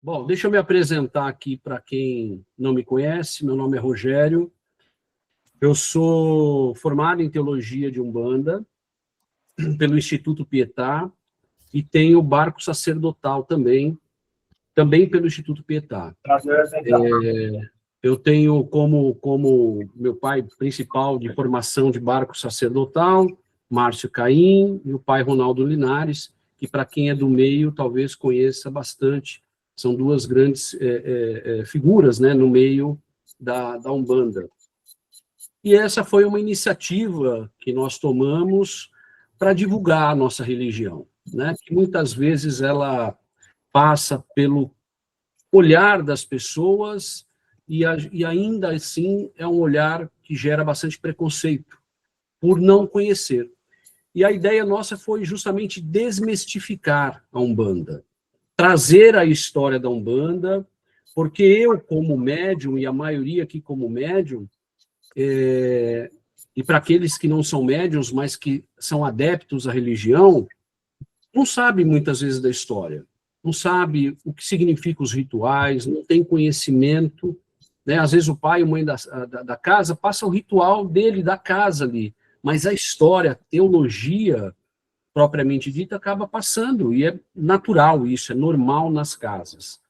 Bom, deixa eu me apresentar aqui para quem não me conhece. Meu nome é Rogério. Eu sou formado em Teologia de Umbanda pelo Instituto Pietá e tenho barco sacerdotal também pelo Instituto Pietá. Eu tenho como meu pai principal de formação de barco sacerdotal, Márcio Caim, e o pai Ronaldo Linares, que para quem é do meio talvez conheça bastante. São duas grandes figuras, né, no meio da Umbanda. E essa foi uma iniciativa que nós tomamos para divulgar a nossa religião, né, que muitas vezes ela passa pelo olhar das pessoas e ainda assim é um olhar que gera bastante preconceito, por não conhecer. E a ideia nossa foi justamente desmistificar a Umbanda, trazer a história da Umbanda, porque eu, como médium, e a maioria aqui como médium, e para aqueles que não são médiums, mas que são adeptos à religião, não sabe muitas vezes da história, não sabe o que significam os rituais, não tem conhecimento, né? Às vezes o pai e a mãe da casa passa o ritual dele, da casa ali, mas a história, a teologia, propriamente dita, acaba passando, e é natural isso, é normal nas casas.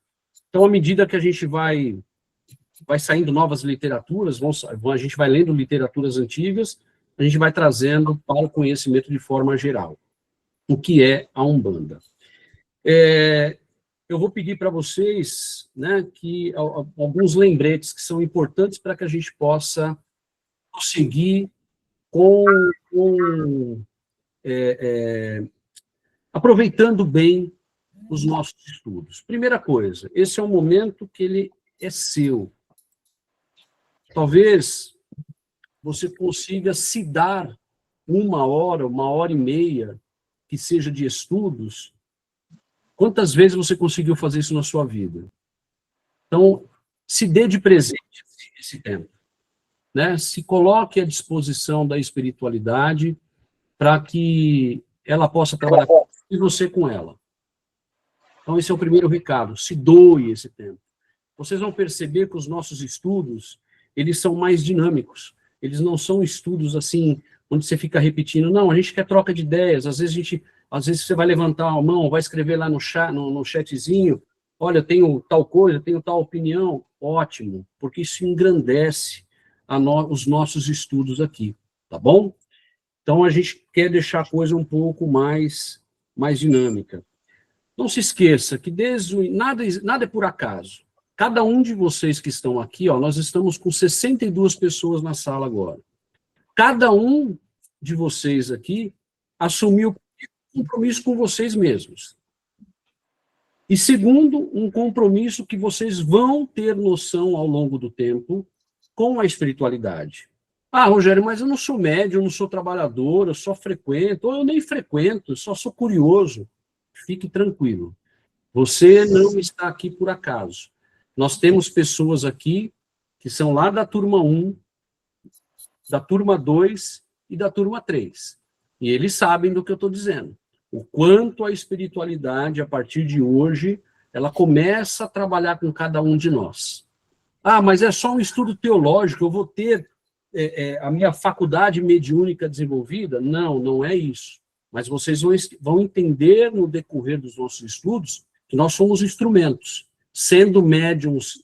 Então, à medida que a gente vai saindo novas literaturas, a gente vai lendo literaturas antigas, a gente vai trazendo para o conhecimento de forma geral o que é a Umbanda. Eu vou pedir para vocês, né, que alguns lembretes que são importantes para que a gente possa prosseguir aproveitando bem os nossos estudos. Primeira coisa, esse é um momento que ele é seu. Talvez você consiga se dar uma hora e meia, que seja de estudos. Quantas vezes você conseguiu fazer isso na sua vida? Então, se dê de presente esse tempo, né? Se coloque à disposição da espiritualidade para que ela possa trabalhar com você e você com ela. Então, esse é o primeiro recado, se doe esse tempo. Vocês vão perceber que os nossos estudos, eles são mais dinâmicos. Eles não são estudos assim, onde você fica repetindo, não, a gente quer troca de ideias, às vezes você vai levantar a mão, vai escrever lá no chatzinho, olha, eu tenho tal coisa, eu tenho tal opinião, ótimo, porque isso engrandece os nossos estudos aqui, tá bom? Então, a gente quer deixar a coisa um pouco mais dinâmica. Não se esqueça que nada é por acaso. Cada um de vocês que estão aqui, ó, nós estamos com 62 pessoas na sala agora. Cada um de vocês aqui assumiu um compromisso com vocês mesmos. E segundo, um compromisso que vocês vão ter noção ao longo do tempo com a espiritualidade. Ah, Rogério, mas eu não sou médium, eu não sou trabalhador, eu só frequento, ou eu nem frequento, eu só sou curioso. Fique tranquilo. Você não está aqui por acaso. Nós temos pessoas aqui que são lá da turma 1, da turma 2 e da turma 3. E eles sabem do que eu estou dizendo. O quanto a espiritualidade, a partir de hoje, ela começa a trabalhar com cada um de nós. Ah, mas é só um estudo teológico, eu vou ter a minha faculdade mediúnica desenvolvida? Não, não é isso. Mas vocês vão entender no decorrer dos nossos estudos que nós somos instrumentos, sendo médiums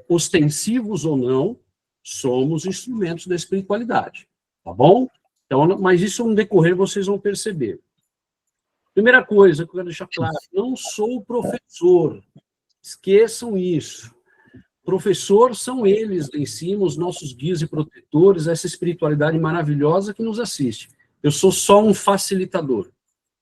ostensivos ou não, somos instrumentos da espiritualidade, tá bom? Então, mas isso no decorrer vocês vão perceber. Primeira coisa que eu quero deixar claro, não sou professor, esqueçam isso. Professor são eles em cima, os nossos guias e protetores, essa espiritualidade maravilhosa que nos assiste. Eu sou só um facilitador,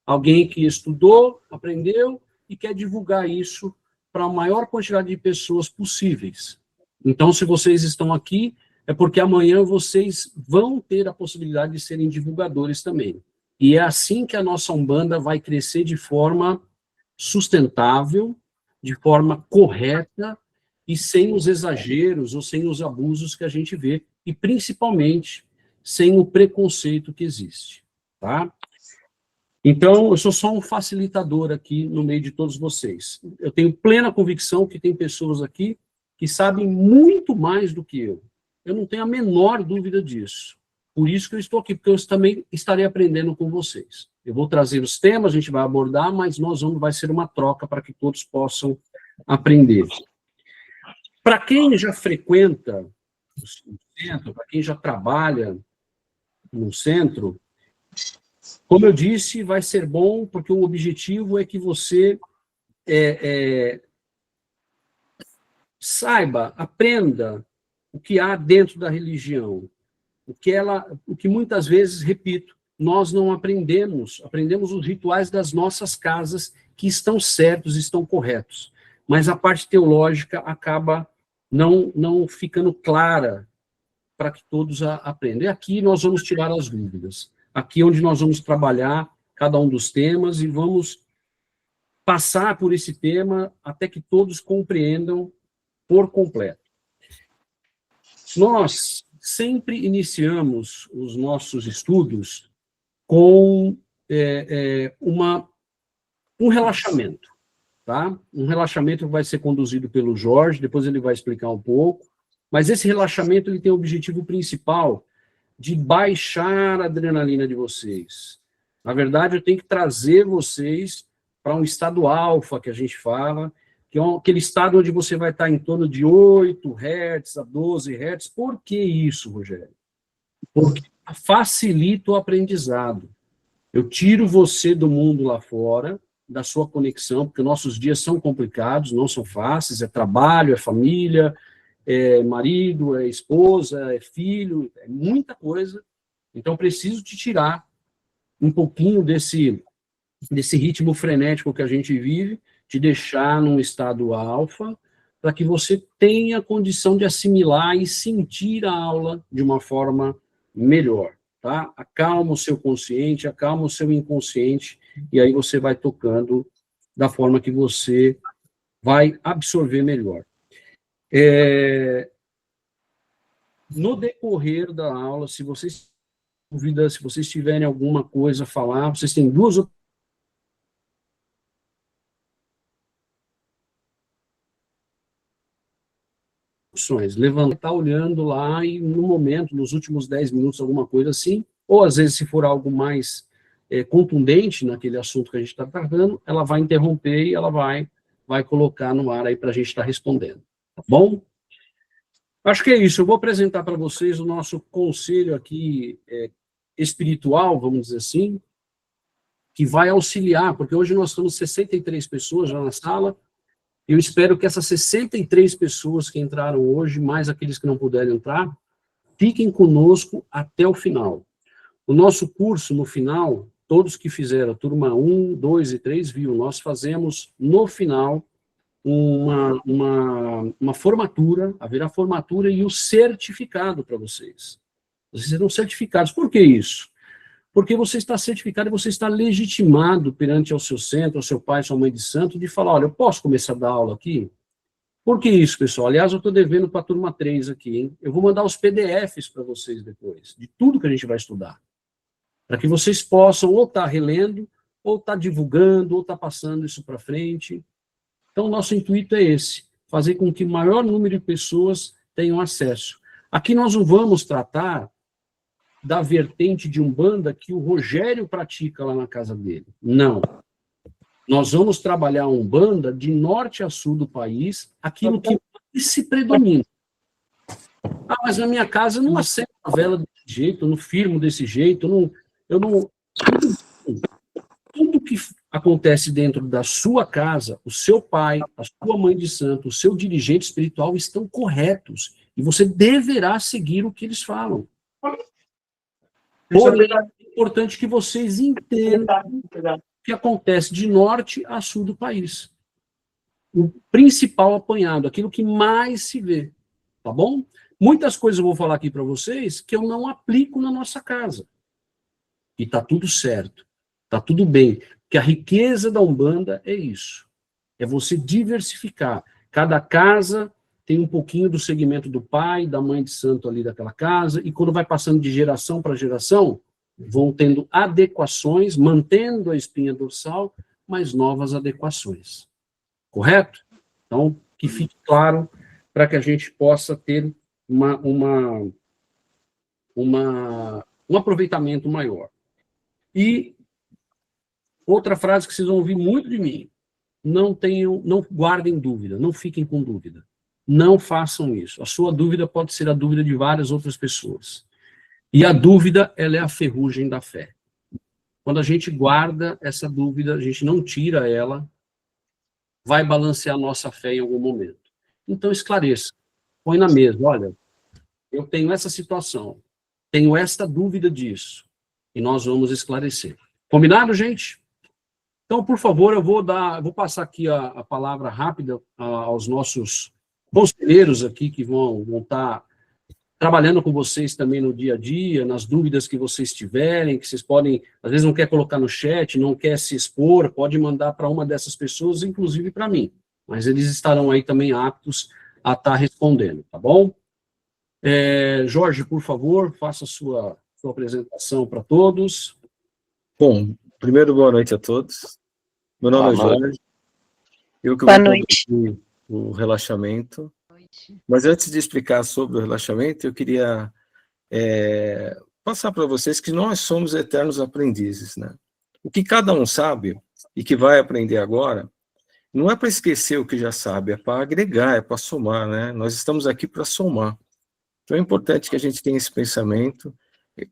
alguém que estudou, aprendeu e quer divulgar isso para a maior quantidade de pessoas possíveis. Então, se vocês estão aqui, é porque amanhã vocês vão ter a possibilidade de serem divulgadores também. E é assim que a nossa Umbanda vai crescer de forma sustentável, de forma correta e sem os exageros ou sem os abusos que a gente vê, e principalmente sem o preconceito que existe, tá? Então, eu sou só um facilitador aqui no meio de todos vocês. Eu tenho plena convicção que tem pessoas aqui que sabem muito mais do que eu. Eu não tenho a menor dúvida disso. Por isso que eu estou aqui, porque eu também estarei aprendendo com vocês. Eu vou trazer os temas, a gente vai abordar, mas vai ser uma troca para que todos possam aprender. Para quem já frequenta o centro, para quem já trabalha no centro, como eu disse, vai ser bom, porque o objetivo é que você saiba, aprenda o que há dentro da religião, o que muitas vezes, repito, nós não aprendemos os rituais das nossas casas, que estão certos, estão corretos, mas a parte teológica acaba não ficando clara para que todos aprendam. E aqui nós vamos tirar as dúvidas. Aqui é onde nós vamos trabalhar cada um dos temas e vamos passar por esse tema até que todos compreendam por completo. Nós sempre iniciamos os nossos estudos com um relaxamento, tá? Um relaxamento que vai ser conduzido pelo Jorge, depois ele vai explicar um pouco, mas esse relaxamento ele tem o objetivo principal de baixar a adrenalina de vocês. Na verdade, eu tenho que trazer vocês para um estado alfa, que a gente fala, que é aquele estado onde você vai estar em torno de 8 Hz a 12 Hz. Por que isso, Rogério? Porque facilita o aprendizado. Eu tiro você do mundo lá fora, da sua conexão, porque nossos dias são complicados, não são fáceis, é trabalho, é família, é marido, é esposa, é filho, é muita coisa. Então, preciso te tirar um pouquinho desse ritmo frenético que a gente vive, te deixar num estado alfa, para que você tenha condição de assimilar e sentir a aula de uma forma melhor, tá? Acalma o seu consciente, acalma o seu inconsciente, e aí você vai tocando da forma que você vai absorver melhor. No decorrer da aula, se vocês dúvidas, se vocês tiverem alguma coisa a falar, vocês têm duas opções. Levantar, olhando lá e, no momento, nos últimos 10 minutos, alguma coisa assim, ou às vezes, se for algo mais contundente naquele assunto que a gente está tratando, ela vai interromper e ela vai colocar no ar aí para a gente estar respondendo. Tá bom? Acho que é isso. Eu vou apresentar para vocês o nosso conselho aqui espiritual, vamos dizer assim, que vai auxiliar, porque hoje nós estamos 63 pessoas já na sala. Eu espero que essas 63 pessoas que entraram hoje, mais aqueles que não puderem entrar, fiquem conosco até o final. O nosso curso, no final, todos que fizeram a turma 1, 2 e 3, viu, nós fazemos, no final, uma formatura, haverá formatura e o certificado para vocês. Vocês serão certificados. Por que isso? Porque você está certificado e você está legitimado perante ao seu centro, ao seu pai, sua mãe de santo, de falar, olha, eu posso começar a dar aula aqui? Por que isso, pessoal? Aliás, eu estou devendo para a turma 3 aqui, hein? Eu vou mandar os PDFs para vocês depois, de tudo que a gente vai estudar, para que vocês possam ou estar relendo, ou estar divulgando, ou estar passando isso para frente. Então, o nosso intuito é esse, fazer com que o maior número de pessoas tenham acesso. Aqui nós não vamos tratar da vertente de Umbanda que o Rogério pratica lá na casa dele. Não. Nós vamos trabalhar a Umbanda de norte a sul do país, aquilo que se predomina. Ah, mas na minha casa eu não acendo a vela desse jeito, eu não firmo desse jeito, eu não... Tudo que acontece dentro da sua casa, o seu pai, a sua mãe de santo, o seu dirigente espiritual estão corretos. E você deverá seguir o que eles falam. Porém, é importante que vocês entendam o que acontece de norte a sul do país. O principal apanhado, aquilo que mais se vê, tá bom? Muitas coisas eu vou falar aqui para vocês que eu não aplico na nossa casa. E tá tudo certo, tá tudo bem. Porque a riqueza da Umbanda é isso. É você diversificar. Cada casa tem um pouquinho do segmento do pai, da mãe de santo ali daquela casa, e quando vai passando de geração para geração, vão tendo adequações, mantendo a espinha dorsal, mas novas adequações. Correto? Então, que fique claro para que a gente possa ter um aproveitamento maior. E outra frase que vocês vão ouvir muito de mim: não guardem dúvida, não fiquem com dúvida. Não façam isso. A sua dúvida pode ser a dúvida de várias outras pessoas. E a dúvida, ela é a ferrugem da fé. Quando a gente guarda essa dúvida, a gente não tira ela, vai balancear a nossa fé em algum momento. Então, esclareça. Põe na mesa: olha, eu tenho essa situação, tenho esta dúvida disso, e nós vamos esclarecer. Combinado, gente? Então, por favor, eu vou passar aqui a palavra rápida aos nossos conselheiros aqui, que vão estar trabalhando com vocês também no dia a dia, nas dúvidas que vocês tiverem, que vocês podem, às vezes não quer colocar no chat, não quer se expor, pode mandar para uma dessas pessoas, inclusive para mim. Mas eles estarão aí também aptos a estar respondendo, tá bom? Jorge, por favor, faça a sua apresentação para todos. Bom, primeiro, boa noite a todos. Meu nome é Jorge. Eu que vou conduzir o relaxamento. Mas antes de explicar sobre o relaxamento, eu queria passar para vocês que nós somos eternos aprendizes, né? O que cada um sabe e que vai aprender agora, não é para esquecer o que já sabe, é para agregar, é para somar, né? Nós estamos aqui para somar. Então é importante que a gente tenha esse pensamento,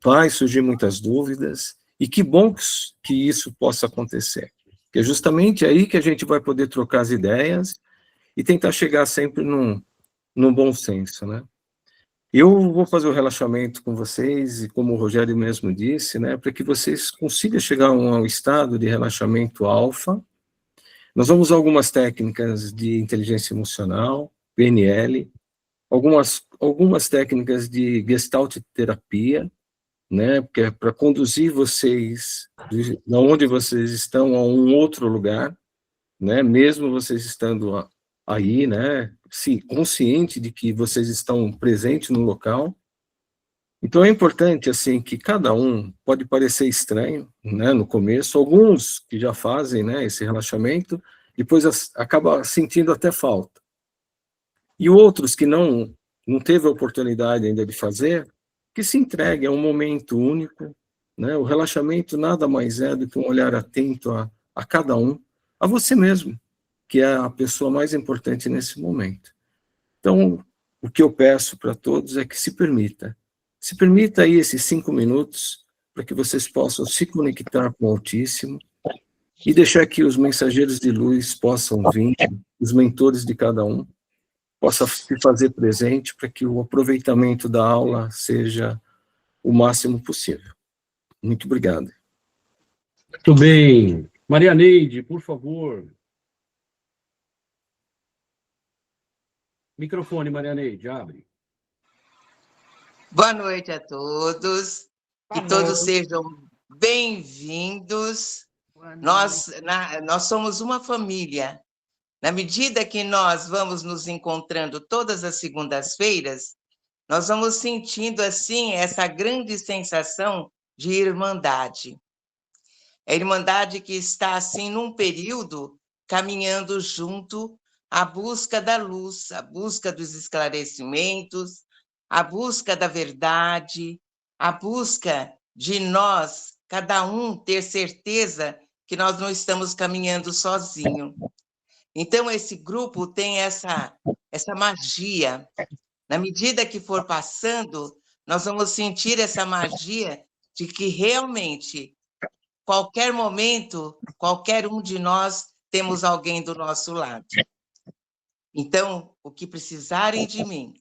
vai surgir muitas dúvidas, e que bom que isso possa acontecer. Porque é justamente aí que a gente vai poder trocar as ideias e tentar chegar sempre num bom senso, né? Eu vou fazer o relaxamento com vocês, e como o Rogério mesmo disse, né, para que vocês consigam chegar a um estado de relaxamento alfa. Nós vamos usar algumas técnicas de inteligência emocional, PNL, algumas técnicas de Gestalt terapia, né, porque é para conduzir vocês de onde vocês estão a um outro lugar, né, mesmo vocês estando aí, né, sim, consciente de que vocês estão presentes no local. Então é importante, assim, que cada um, pode parecer estranho, né, no começo, alguns que já fazem, né, esse relaxamento, depois acaba sentindo até falta. E outros que não teve a oportunidade ainda de fazer, que se entreguem a um momento único, né, o relaxamento nada mais é do que um olhar atento a cada um, a você mesmo, que é a pessoa mais importante nesse momento. Então, o que eu peço para todos é que se permita aí esses 5 minutos, para que vocês possam se conectar com o Altíssimo, e deixar que os mensageiros de luz possam vir, os mentores de cada um, possa se fazer presente, para que o aproveitamento da aula seja o máximo possível. Muito obrigado. Muito bem. Maria Neide, por favor. Microfone, Maria Neide, abre. Boa noite a todos, que todos sejam bem-vindos. Nós somos uma família. Na medida que nós vamos nos encontrando todas as segundas-feiras, nós vamos sentindo, assim, essa grande sensação de irmandade. A irmandade que está, assim, num período, caminhando junto à busca da luz, à busca dos esclarecimentos, a busca da verdade, a busca de nós, cada um, ter certeza que nós não estamos caminhando sozinho. Então, esse grupo tem essa magia. Na medida que for passando, nós vamos sentir essa magia de que realmente, qualquer momento, qualquer um de nós, temos alguém do nosso lado. Então, o que precisarem de mim,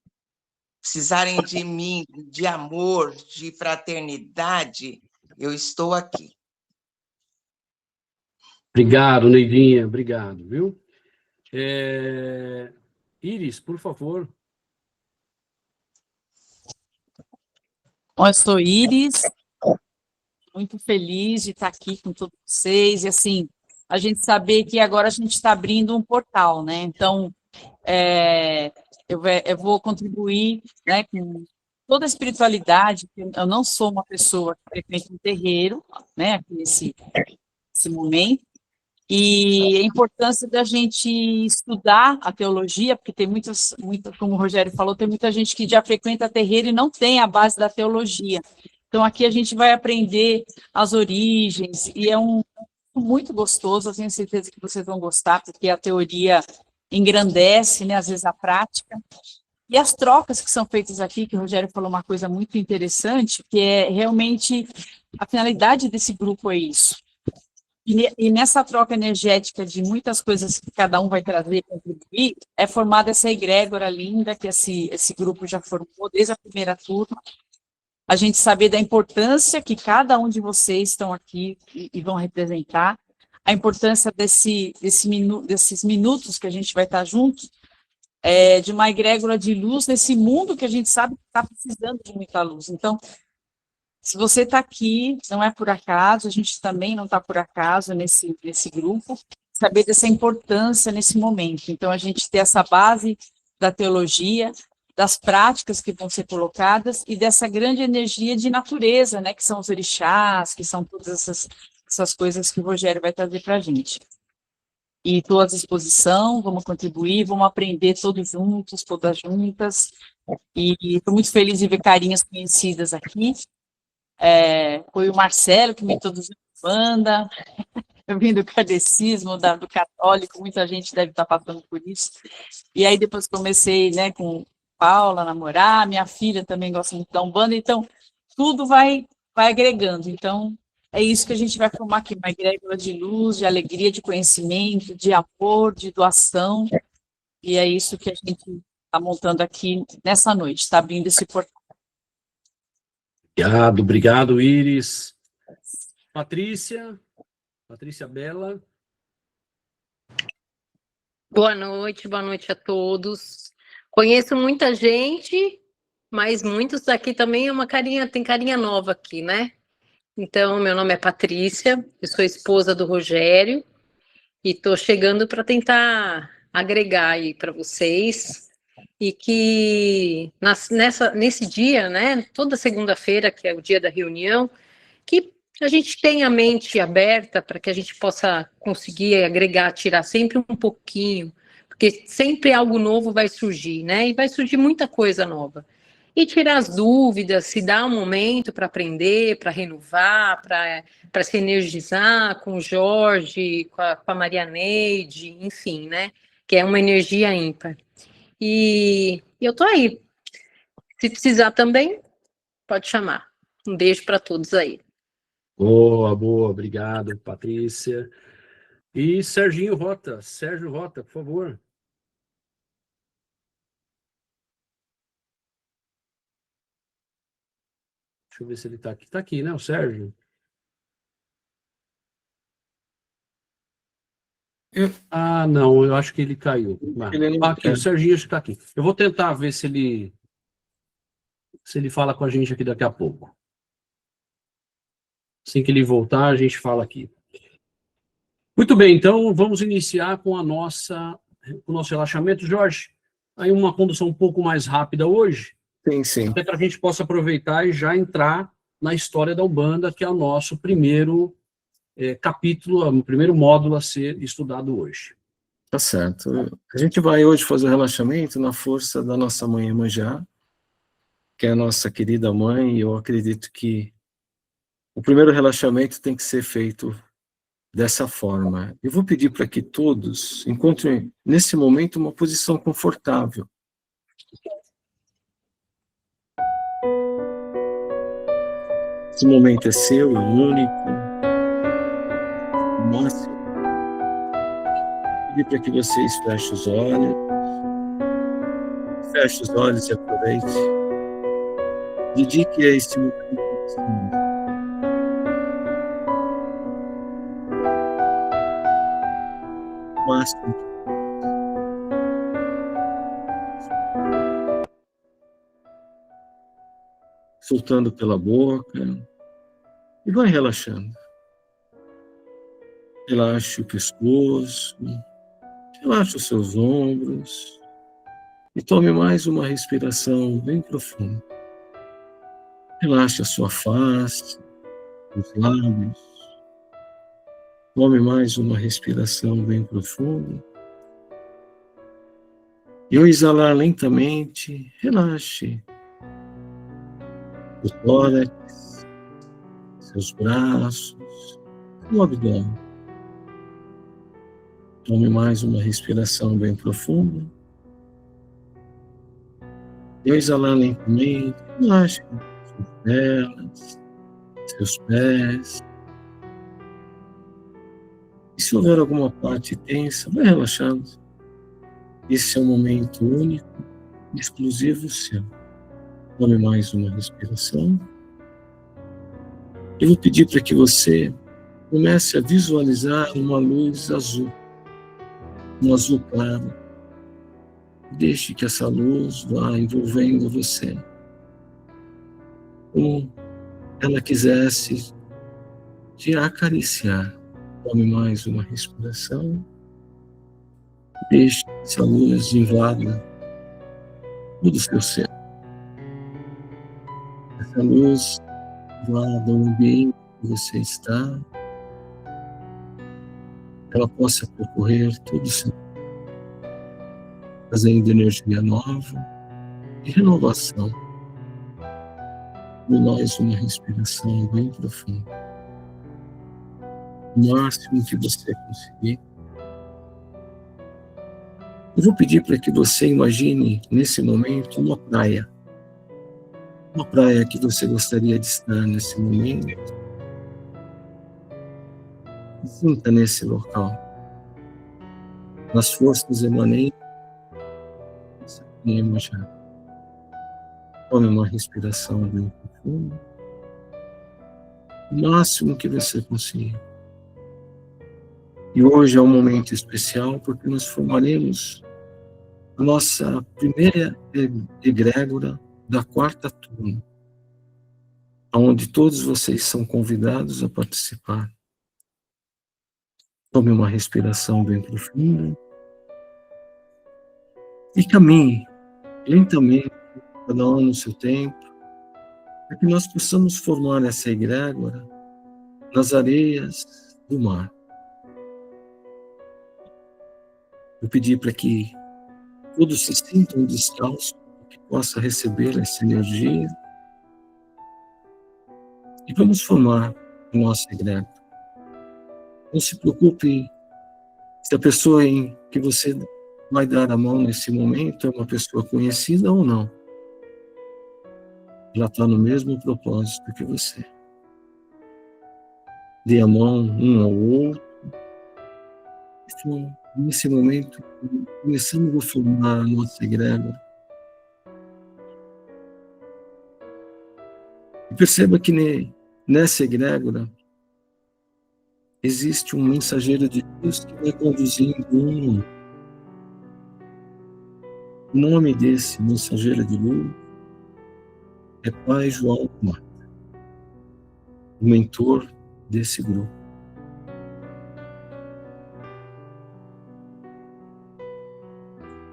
de amor, de fraternidade, eu estou aqui. Obrigado, Neidinha, obrigado, viu? Iris, por favor. Eu sou Iris, muito feliz de estar aqui com todos vocês, e assim, a gente saber que agora a gente está abrindo um portal, né? Então, eu vou contribuir, né, com toda a espiritualidade, eu não sou uma pessoa que frequenta um terreiro, né, aqui nesse momento, e a importância da gente estudar a teologia, porque tem muitas, como o Rogério falou, tem muita gente que já frequenta terreiro e não tem a base da teologia. Então, aqui a gente vai aprender as origens, e é muito gostoso, eu tenho certeza que vocês vão gostar, porque a teoria engrandece, né, às vezes a prática. E as trocas que são feitas aqui, que o Rogério falou uma coisa muito interessante, que é realmente a finalidade desse grupo é isso. E nessa troca energética de muitas coisas que cada um vai trazer e contribuir, é formada essa egrégora linda que esse grupo já formou desde a primeira turma. A gente saber da importância que cada um de vocês estão aqui e vão representar, a importância desses minutos que a gente vai estar juntos, de uma egrégora de luz nesse mundo que a gente sabe que está precisando de muita luz. Então, se você está aqui, não é por acaso, a gente também não está por acaso nesse grupo, saber dessa importância nesse momento. Então, a gente ter essa base da teologia, das práticas que vão ser colocadas e dessa grande energia de natureza, né, que são os orixás, que são todas essas coisas que o Rogério vai trazer para a gente. E estou à disposição, vamos contribuir, vamos aprender todos juntos, todas juntas, e estou muito feliz de ver carinhas conhecidas aqui. Foi o Marcelo que me introduziu na banda, eu vim do kardecismo, do católico, muita gente deve estar passando por isso, e aí depois comecei, né, com Paula a namorar, minha filha também gosta muito da Umbanda, então tudo vai agregando, então é isso que a gente vai formar aqui, uma egrégora de luz, de alegria, de conhecimento, de amor, de doação, e é isso que a gente está montando aqui nessa noite, está abrindo esse portal. Obrigado, Iris. Patrícia Bela. Boa noite a todos. Conheço muita gente, mas muitos aqui também tem carinha nova aqui, né? Então, meu nome é Patrícia, eu sou esposa do Rogério e estou chegando para tentar agregar aí para vocês e que nesse dia, né, toda segunda-feira, que é o dia da reunião, que a gente tenha a mente aberta para que a gente possa conseguir agregar, tirar sempre um pouquinho, porque sempre algo novo vai surgir, né? E vai surgir muita coisa nova. E tirar as dúvidas, se dá um momento para aprender, para renovar, para se energizar com o Jorge, com a Maria Neide, enfim, né? Que é uma energia ímpar. E eu tô aí. Se precisar também, pode chamar. Um beijo para todos aí. Boa, obrigado, Patrícia. E Sérgio Rota, por favor. Deixa eu ver se ele está aqui. Está aqui, né, o Sérgio? Não, eu acho que ele caiu. Aqui, o Serginho está aqui. Eu vou tentar ver se ele fala com a gente aqui daqui a pouco. Assim que ele voltar, a gente fala aqui. Muito bem, então vamos iniciar com o nosso relaxamento. Jorge, aí uma condução um pouco mais rápida hoje. Sim. Até para a gente possa aproveitar e já entrar na história da Umbanda, que é o nosso primeiro capítulo, o primeiro módulo a ser estudado hoje. Tá certo. A gente vai hoje fazer o relaxamento na força da nossa mãe Iemanjá, que é a nossa querida mãe, e eu acredito que o primeiro relaxamento tem que ser feito dessa forma. Eu vou pedir para que todos encontrem, nesse momento, uma posição confortável. Esse momento é seu, é único, o máximo. Vou pedir para que vocês fechem os olhos. Feche os olhos e aproveite. Dedique a esse momento. O máximo. Soltando pela boca e vai relaxando. Relaxe o pescoço, relaxe os seus ombros e tome mais uma respiração bem profunda. Relaxe a sua face, os lábios. Tome mais uma respiração bem profunda. E ao exalar lentamente, relaxe o tórax, seus braços, o abdômen. Tome mais uma respiração bem profunda. E ao exalar lentamente, relaxe suas pernas, seus pés. E se houver alguma parte tensa, vai relaxando. Esse é um momento único, exclusivo seu. Tome mais uma respiração. Eu vou pedir para que você comece a visualizar uma luz azul, um azul claro. Deixe que essa luz vá envolvendo você, como ela quisesse te acariciar. Tome mais uma respiração. Deixe que essa luz invada todo o seu ser. Essa luz invada o ambiente que você está. Ela possa percorrer todo o seu corpo, trazendo energia nova e renovação. E mais uma respiração bem profunda. O máximo que você conseguir. Eu vou pedir para que você imagine, nesse momento, uma praia. Uma praia que você gostaria de estar nesse momento. Sinta nesse local. Nas forças emanentes dessa clima já. Tome uma respiração bem profunda. O máximo que você conseguir. E hoje é um momento especial porque nós formaremos a nossa primeira egrégora da 4ª turma, onde todos vocês são convidados a participar. Tome uma respiração bem profunda e caminhe lentamente, cada um no seu tempo, para que nós possamos formar essa egrégora nas areias do mar. Eu pedi para que todos se sintam descalços, que possa receber essa energia. E vamos formar a nossa egrégora. Não se preocupe se a pessoa em que você vai dar a mão nesse momento é uma pessoa conhecida ou não. Ela está no mesmo propósito que você. Dê a mão um ao outro. Então, nesse momento, começamos a formar a nossa egrégora. E perceba que nessa egrégora existe um mensageiro de Deus que vai conduzindo um. O nome desse mensageiro de luz é Pai João Mata, o mentor desse grupo.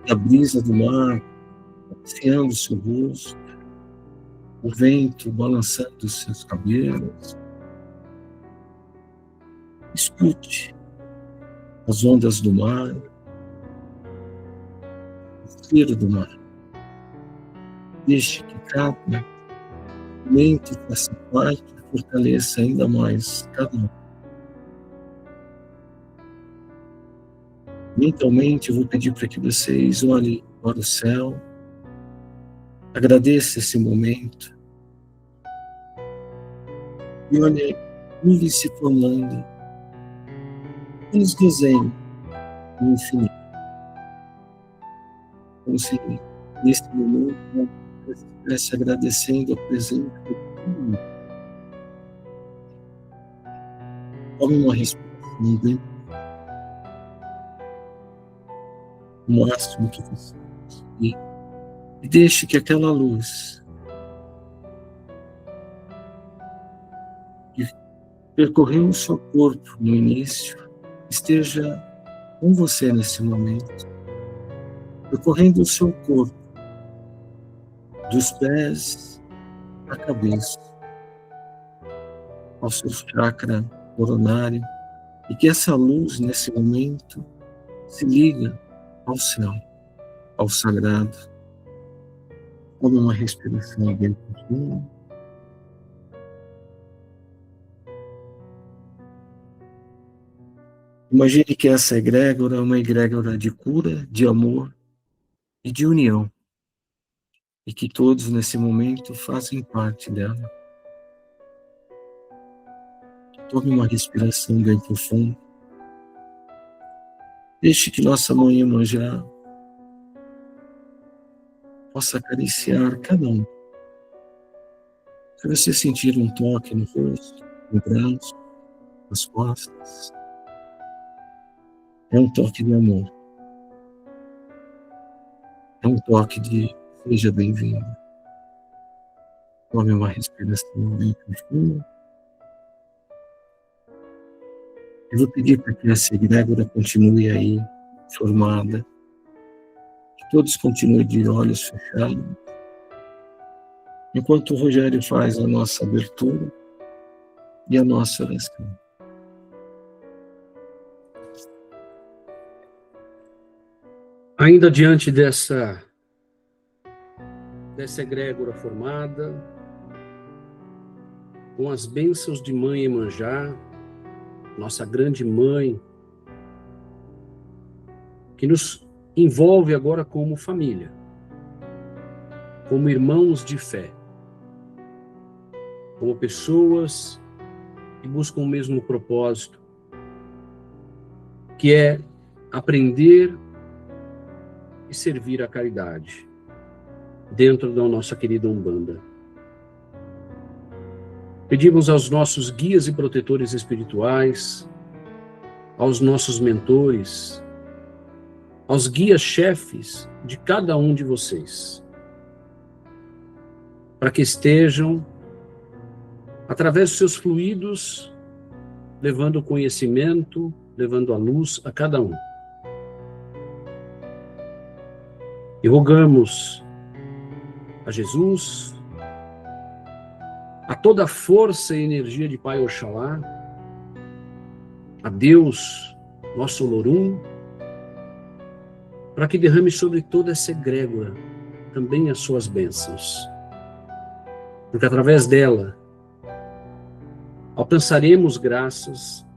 A brisa do mar acariciando seu rosto, o vento balançando os seus cabelos. Escute as ondas do mar, o cheiro do mar. Deixe que cada mente faça parte e fortaleça ainda mais cada um. Mentalmente, eu vou pedir para que vocês olhem para o céu, agradeçam esse momento e olhem ele se formando, nos desenhos no infinito. Como se nesse momento eu estivesse agradecendo a presença de todo mundo. Tome uma respiração bem o máximo que você conseguir e deixe que aquela luz que percorreu o seu corpo no início esteja com você nesse momento, percorrendo o seu corpo, dos pés à cabeça, ao seu chakra coronário, e que essa luz, nesse momento, se liga ao céu, ao sagrado. Tome uma respiração bem profunda. Imagine que essa egrégora é uma egrégora de cura, de amor e de união. E que todos, nesse momento, fazem parte dela. Tome uma respiração bem profunda. Deixe que nossa Mãe Iemanjá possa acariciar cada um. Se você sentir um toque no rosto, no braço, nas costas, é um toque de amor. É um toque de seja bem-vindo. Tome uma respiração bem profunda. Eu vou pedir para que essa egrégora continue aí, formada. Que todos continuem de olhos fechados. Enquanto o Rogério faz a nossa abertura e a nossa oração. Ainda diante dessa egrégora formada, com as bênçãos de Mãe Iemanjá, nossa grande mãe, que nos envolve agora como família, como irmãos de fé, como pessoas que buscam o mesmo propósito, que é aprender e servir a caridade dentro da nossa querida Umbanda. Pedimos aos nossos guias e protetores espirituais, aos nossos mentores, aos guias-chefes de cada um de vocês, para que estejam, através dos seus fluidos, levando o conhecimento, levando a luz a cada um. E rogamos a Jesus, a toda a força e energia de Pai Oxalá, a Deus, nosso Olorum, para que derrame sobre toda essa egrégora também as suas bênçãos. Porque através dela alcançaremos graças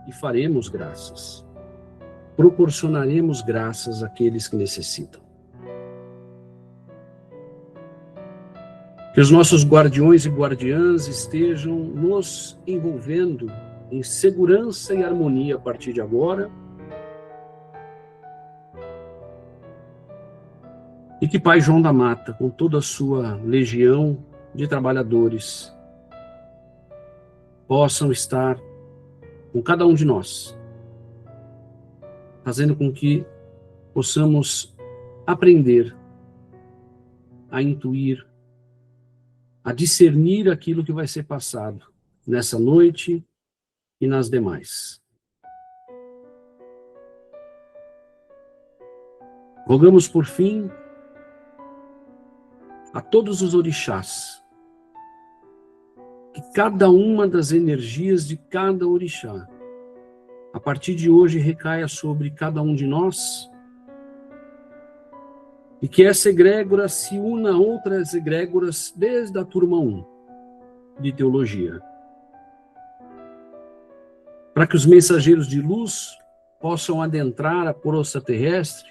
e faremos graças. Proporcionaremos graças àqueles que necessitam. Que os nossos guardiões e guardiãs estejam nos envolvendo em segurança e harmonia a partir de agora. E que Pai João da Mata, com toda a sua legião de trabalhadores, possam estar com cada um de nós, fazendo com que possamos aprender a intuir, a discernir aquilo que vai ser passado nessa noite e nas demais. Rogamos, por fim, a todos os orixás, que cada uma das energias de cada orixá, a partir de hoje, recaia sobre cada um de nós, e que essa egrégora se una a outras egrégoras desde a turma 1 de teologia, para que os mensageiros de luz possam adentrar a crosta terrestre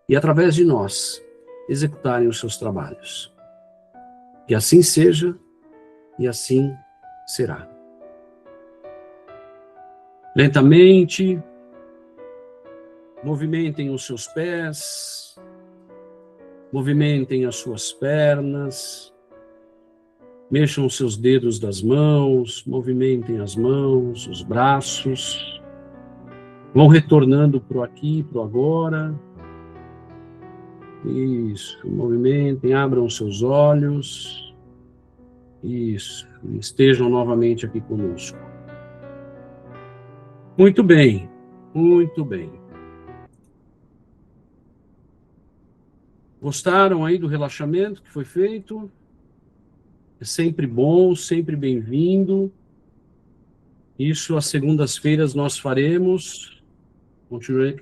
e, através de nós, executarem os seus trabalhos. Que assim seja e assim será. Lentamente, movimentem os seus pés, movimentem as suas pernas, mexam os seus dedos das mãos, movimentem as mãos, os braços, vão retornando para o aqui, para o agora. Isso, movimentem, abram os seus olhos. Isso, estejam novamente aqui conosco. Muito bem, muito bem. Gostaram aí do relaxamento que foi feito? É sempre bom, sempre bem-vindo. Isso às segundas-feiras nós faremos,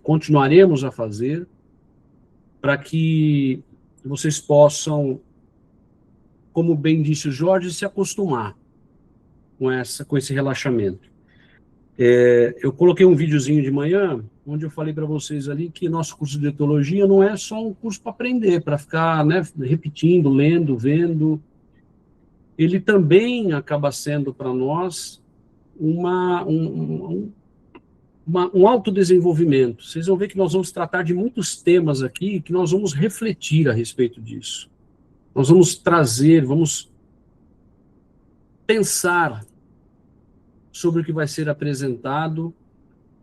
continuaremos a fazer, para que vocês possam, como bem disse o Jorge, se acostumar com esse relaxamento. Eu coloquei um videozinho de manhã, onde eu falei para vocês ali que nosso curso de etologia não é só um curso para aprender, para ficar, né, repetindo, lendo, vendo. Ele também acaba sendo para nós um autodesenvolvimento. Vocês vão ver que nós vamos tratar de muitos temas aqui, que nós vamos refletir a respeito disso. Nós vamos trazer, vamos pensar sobre o que vai ser apresentado,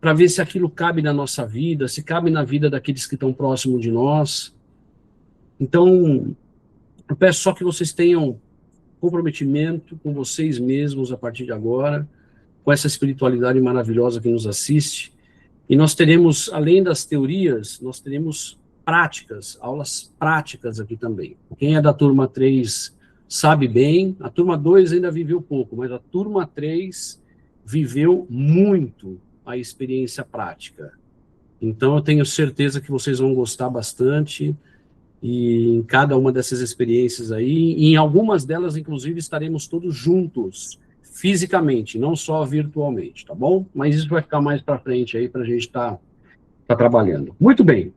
para ver se aquilo cabe na nossa vida, se cabe na vida daqueles que estão próximos de nós. Então, eu peço só que vocês tenham comprometimento com vocês mesmos a partir de agora, com essa espiritualidade maravilhosa que nos assiste. E nós teremos, além das teorias, nós teremos práticas, aulas práticas aqui também. Quem é da turma 3 sabe bem, a turma 2 ainda viveu pouco, mas a turma 3 viveu muito a experiência prática. Então, eu tenho certeza que vocês vão gostar bastante, e em cada uma dessas experiências aí, e em algumas delas, inclusive, estaremos todos juntos, fisicamente, não só virtualmente, tá bom? Mas isso vai ficar mais para frente aí, para a gente estar trabalhando. Muito bem.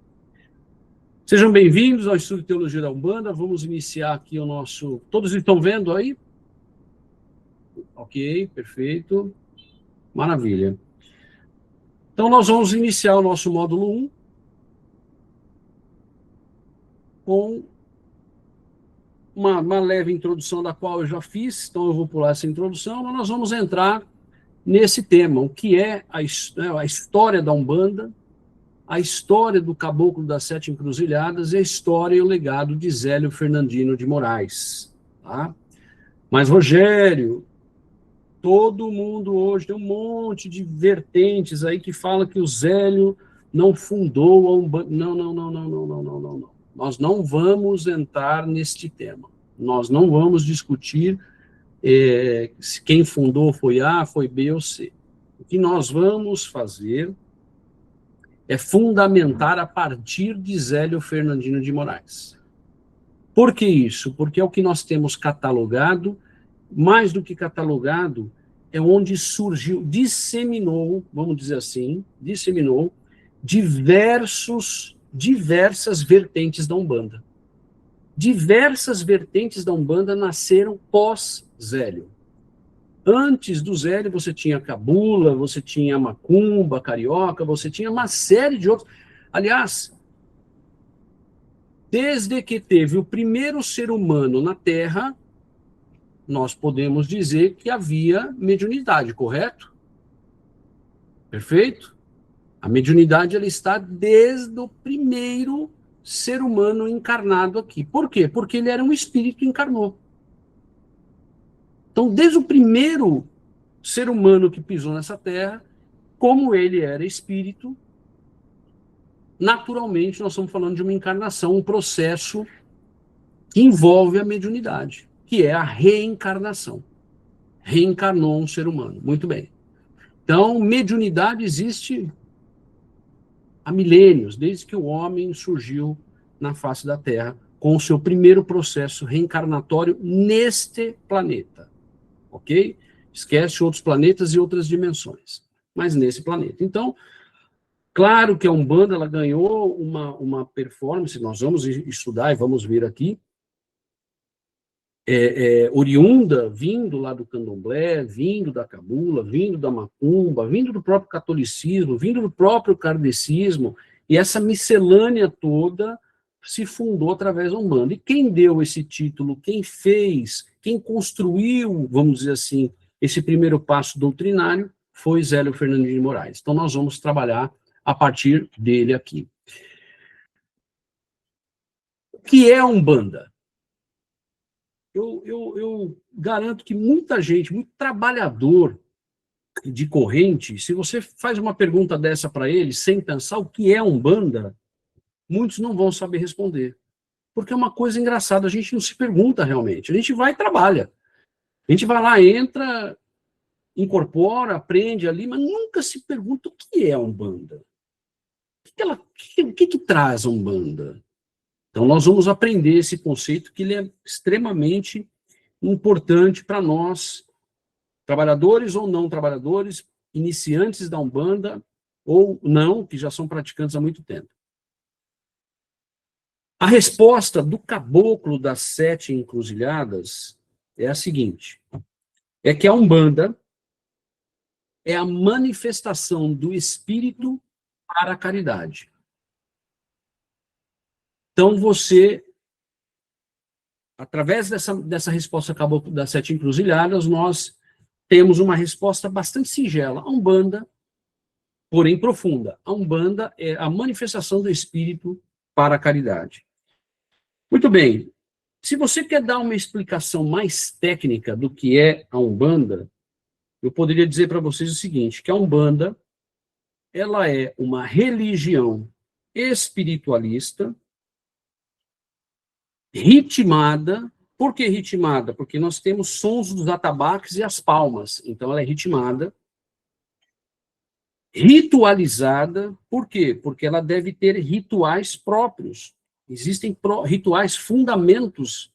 Sejam bem-vindos ao Estudo de Teologia da Umbanda. Vamos iniciar aqui o nosso... Todos estão vendo aí? Ok, perfeito. Maravilha. Então, nós vamos iniciar o nosso módulo 1 com uma leve introdução da qual eu já fiz, então eu vou pular essa introdução, mas nós vamos entrar nesse tema, o que é a história da Umbanda, a história do Caboclo das Sete Encruzilhadas e a história e o legado de Zélio Fernandino de Moraes. Tá? Mas, Rogério, todo mundo hoje tem um monte de vertentes aí que fala que o Zélio não fundou a Umbanda. Não. Nós não vamos entrar neste tema. Nós não vamos discutir se quem fundou foi A, foi B ou C. O que nós vamos fazer é fundamentar a partir de Zélio Fernandino de Moraes. Por que isso? Porque é o que nós temos catalogado, mais do que catalogado, é onde surgiu, disseminou, vamos dizer assim, disseminou diversas vertentes da Umbanda. Diversas vertentes da Umbanda nasceram pós-Zélio. Antes do Zélio, você tinha Cabula, você tinha Macumba, Carioca, você tinha uma série de outros. Aliás, desde que teve o primeiro ser humano na Terra, nós podemos dizer que havia mediunidade, correto? Perfeito? A mediunidade ela está desde o primeiro ser humano encarnado aqui. Por quê? Porque ele era um espírito que encarnou. Então, desde o primeiro ser humano que pisou nessa terra, como ele era espírito, naturalmente nós estamos falando de uma encarnação, um processo que envolve a mediunidade, que é a reencarnação. Reencarnou um ser humano. Muito bem. Então, mediunidade existe há milênios, desde que o homem surgiu na face da Terra, com o seu primeiro processo reencarnatório neste planeta. Ok? Esquece outros planetas e outras dimensões, mas nesse planeta. Então, claro que a Umbanda ela ganhou uma performance, nós vamos estudar e vamos ver aqui, oriunda, vindo lá do Candomblé, vindo da Cabula, vindo da Macumba, vindo do próprio catolicismo, vindo do próprio kardecismo, e essa miscelânea toda se fundou através da Umbanda. E quem deu esse título, quem fez, quem construiu, vamos dizer assim, esse primeiro passo doutrinário, foi Zélio Fernandino de Moraes. Então nós vamos trabalhar a partir dele aqui. O que é a Umbanda? Eu garanto que muita gente, muito trabalhador de corrente, se você faz uma pergunta dessa para ele, sem pensar o que é Umbanda, muitos não vão saber responder. Porque é uma coisa engraçada, a gente não se pergunta realmente. A gente vai e trabalha. A gente vai lá, entra, incorpora, aprende ali, mas nunca se pergunta o que é a Umbanda. O que traz a Umbanda? Então, nós vamos aprender esse conceito, que ele é extremamente importante para nós, trabalhadores ou não trabalhadores, iniciantes da Umbanda ou não, que já são praticantes há muito tempo. A resposta do caboclo das 7 encruzilhadas é a seguinte, é que a Umbanda é a manifestação do espírito para a caridade. Então, você, através dessa resposta caboclo das 7 encruzilhadas, nós temos uma resposta bastante singela. A Umbanda, porém profunda. A Umbanda é a manifestação do espírito para a caridade. Muito bem. Se você quer dar uma explicação mais técnica do que é a Umbanda, eu poderia dizer para vocês o seguinte, que a Umbanda, ela é uma religião espiritualista, ritmada. Por que ritmada? Porque nós temos sons dos atabaques e as palmas. Então, ela é ritmada, ritualizada. Por quê? Porque ela deve ter rituais próprios. Existem rituais, fundamentos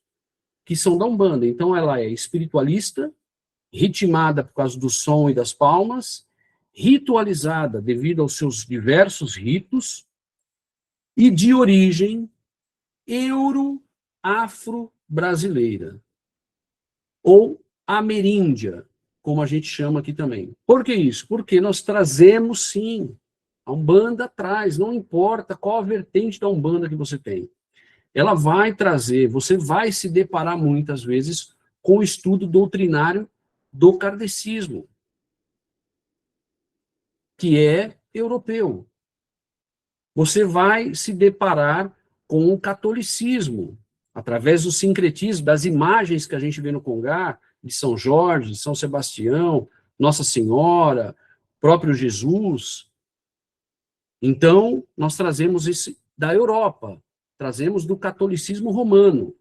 que são da Umbanda. Então, ela é espiritualista, ritmada por causa do som e das palmas, ritualizada devido aos seus diversos ritos, e de origem euro-afro-brasileira, ou ameríndia, como a gente chama aqui também. Por que isso? Porque nós trazemos, sim, a Umbanda traz, não importa qual a vertente da Umbanda que você tem. Ela vai trazer, você vai se deparar muitas vezes com o estudo doutrinário do kardecismo, que é europeu. Você vai se deparar com o catolicismo, através do sincretismo, das imagens que a gente vê no Congá, de São Jorge, São Sebastião, Nossa Senhora, próprio Jesus. Então, nós trazemos isso da Europa, trazemos do catolicismo romano.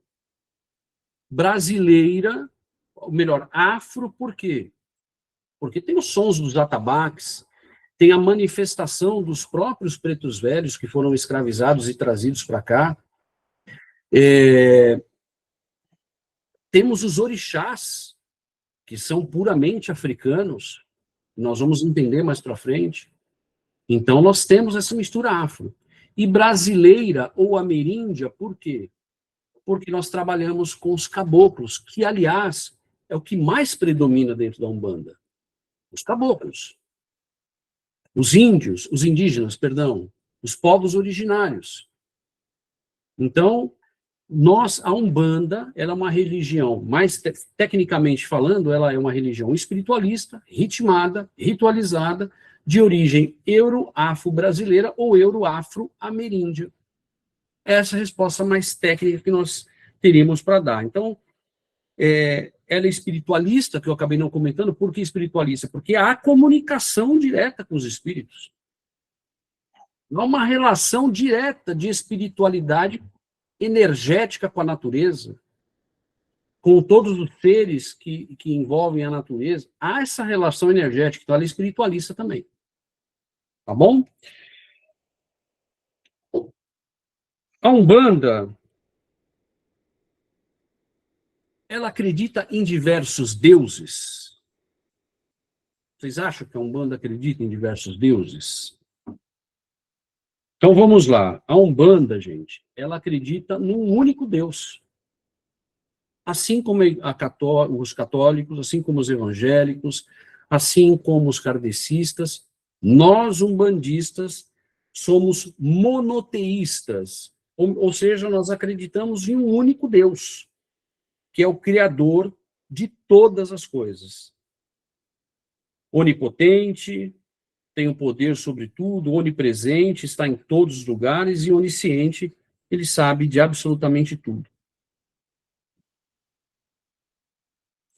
Brasileira, ou melhor, afro, por quê? Porque tem os sons dos atabaques, tem a manifestação dos próprios pretos velhos que foram escravizados e trazidos para cá. Temos os orixás, que são puramente africanos, nós vamos entender mais para frente. Então, nós temos essa mistura afro. E brasileira ou ameríndia, por quê? Porque nós trabalhamos com os caboclos, que, aliás, é o que mais predomina dentro da Umbanda. Os caboclos. Os índios, os indígenas, perdão, os povos originários. Então, a Umbanda, ela é uma religião, mais tecnicamente falando, ela é uma religião espiritualista, ritmada, ritualizada, de origem euro-afro-brasileira ou euro-afro-ameríndia. Essa é a resposta mais técnica que nós teríamos para dar. Então, ela é espiritualista, que eu acabei não comentando. Por que espiritualista? Porque há comunicação direta com os espíritos. Há uma relação direta de espiritualidade energética com a natureza, com todos os seres que envolvem a natureza. Há essa relação energética, então ela é espiritualista também. Tá bom? A Umbanda, ela acredita em diversos deuses. Vocês acham que a Umbanda acredita em diversos deuses? Então vamos lá. A Umbanda, gente, ela acredita num único Deus. Assim como os católicos, assim como os evangélicos, assim como os kardecistas, nós umbandistas somos monoteístas, ou seja, nós acreditamos em um único Deus, que é o Criador de todas as coisas. Onipotente, tem o poder sobre tudo, onipresente, está em todos os lugares, e onisciente, ele sabe de absolutamente tudo.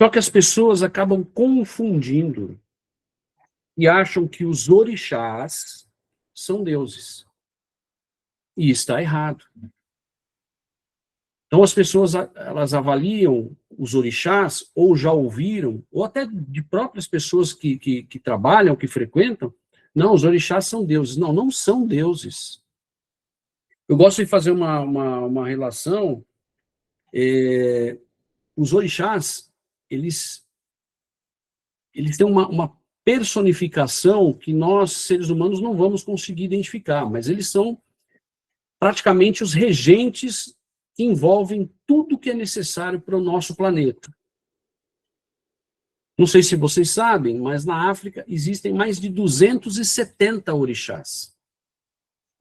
Só que as pessoas acabam confundindo e acham que os orixás são deuses. E está errado. Então, as pessoas, elas avaliam os orixás, ou já ouviram, ou até de próprias pessoas que trabalham, que frequentam, não, os orixás são deuses. Não, não são deuses. Eu gosto de fazer uma relação. Os orixás, eles têm uma personificação que nós, seres humanos, não vamos conseguir identificar, mas eles são praticamente os regentes que envolvem tudo que é necessário para o nosso planeta. Não sei se vocês sabem, mas na África existem mais de 270 orixás.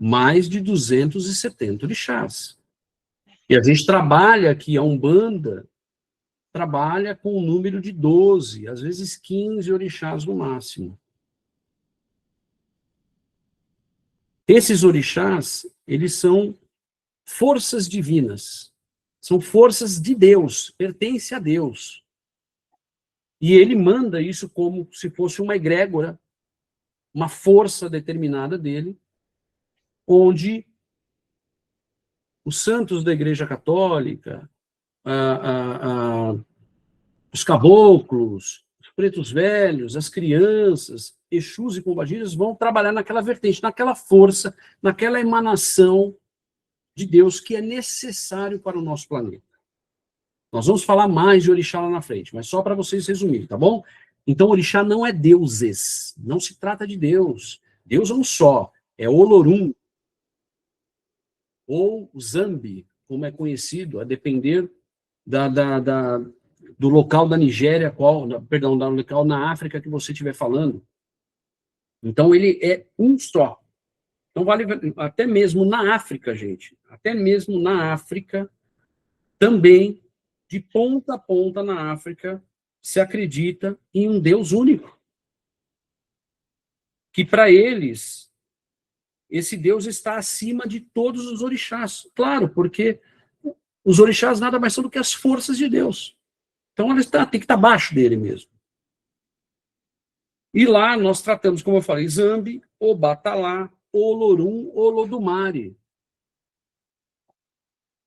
Mais de 270 orixás. E a gente trabalha aqui, a Umbanda trabalha com um número de 12, às vezes 15 orixás no máximo. Esses orixás, eles são forças divinas, são forças de Deus, pertence a Deus. E ele manda isso como se fosse uma egrégora, uma força determinada dele, onde os santos da Igreja Católica, os caboclos, os pretos velhos, as crianças, Exus e pombagiras vão trabalhar naquela vertente, naquela força, naquela emanação de Deus que é necessário para o nosso planeta. Nós vamos falar mais de orixá lá na frente, mas só para vocês resumirem, tá bom? Então, orixá não é deuses, não se trata de Deus. Deus é um só, é Olorum, ou Zambi, como é conhecido, a depender do local da Nigéria, do local na África que você estiver falando. Então, ele é um só. Então, vale até mesmo na África, gente, até mesmo na África, também, de ponta a ponta na África, se acredita em um Deus único. Que para eles, esse Deus está acima de todos os orixás. Claro, porque os orixás nada mais são do que as forças de Deus. Então, ele tem que estar abaixo dele mesmo. E lá nós tratamos, como eu falei, Zambi, Obatalá, Olorum, Olodumare.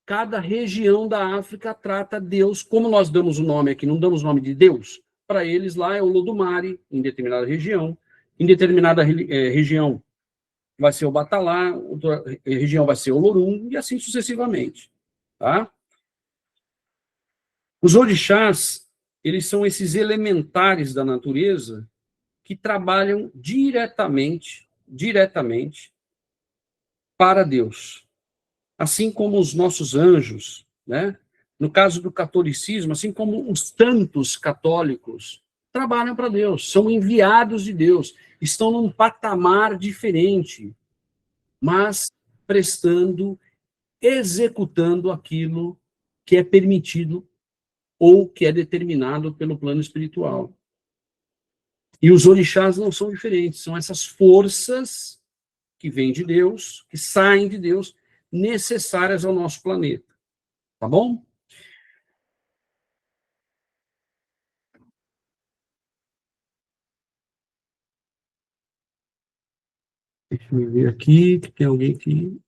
Cada região da África trata Deus, como nós damos o nome aqui, não damos o nome de Deus, para eles lá é Olodumare, em determinada região. Em determinada região vai ser Obatalá, outra região vai ser Olorum, e assim sucessivamente. Tá? Os orixás, eles são esses elementares da natureza que trabalham diretamente para Deus. Assim como os nossos anjos, né? No caso do catolicismo, assim como os santos católicos, trabalham para Deus, são enviados de Deus, estão num patamar diferente, mas executando aquilo que é permitido ou que é determinado pelo plano espiritual. E os orixás não são diferentes, são essas forças que vêm de Deus, que saem de Deus, necessárias ao nosso planeta. Tá bom? Deixa eu ver aqui, que tem alguém aqui.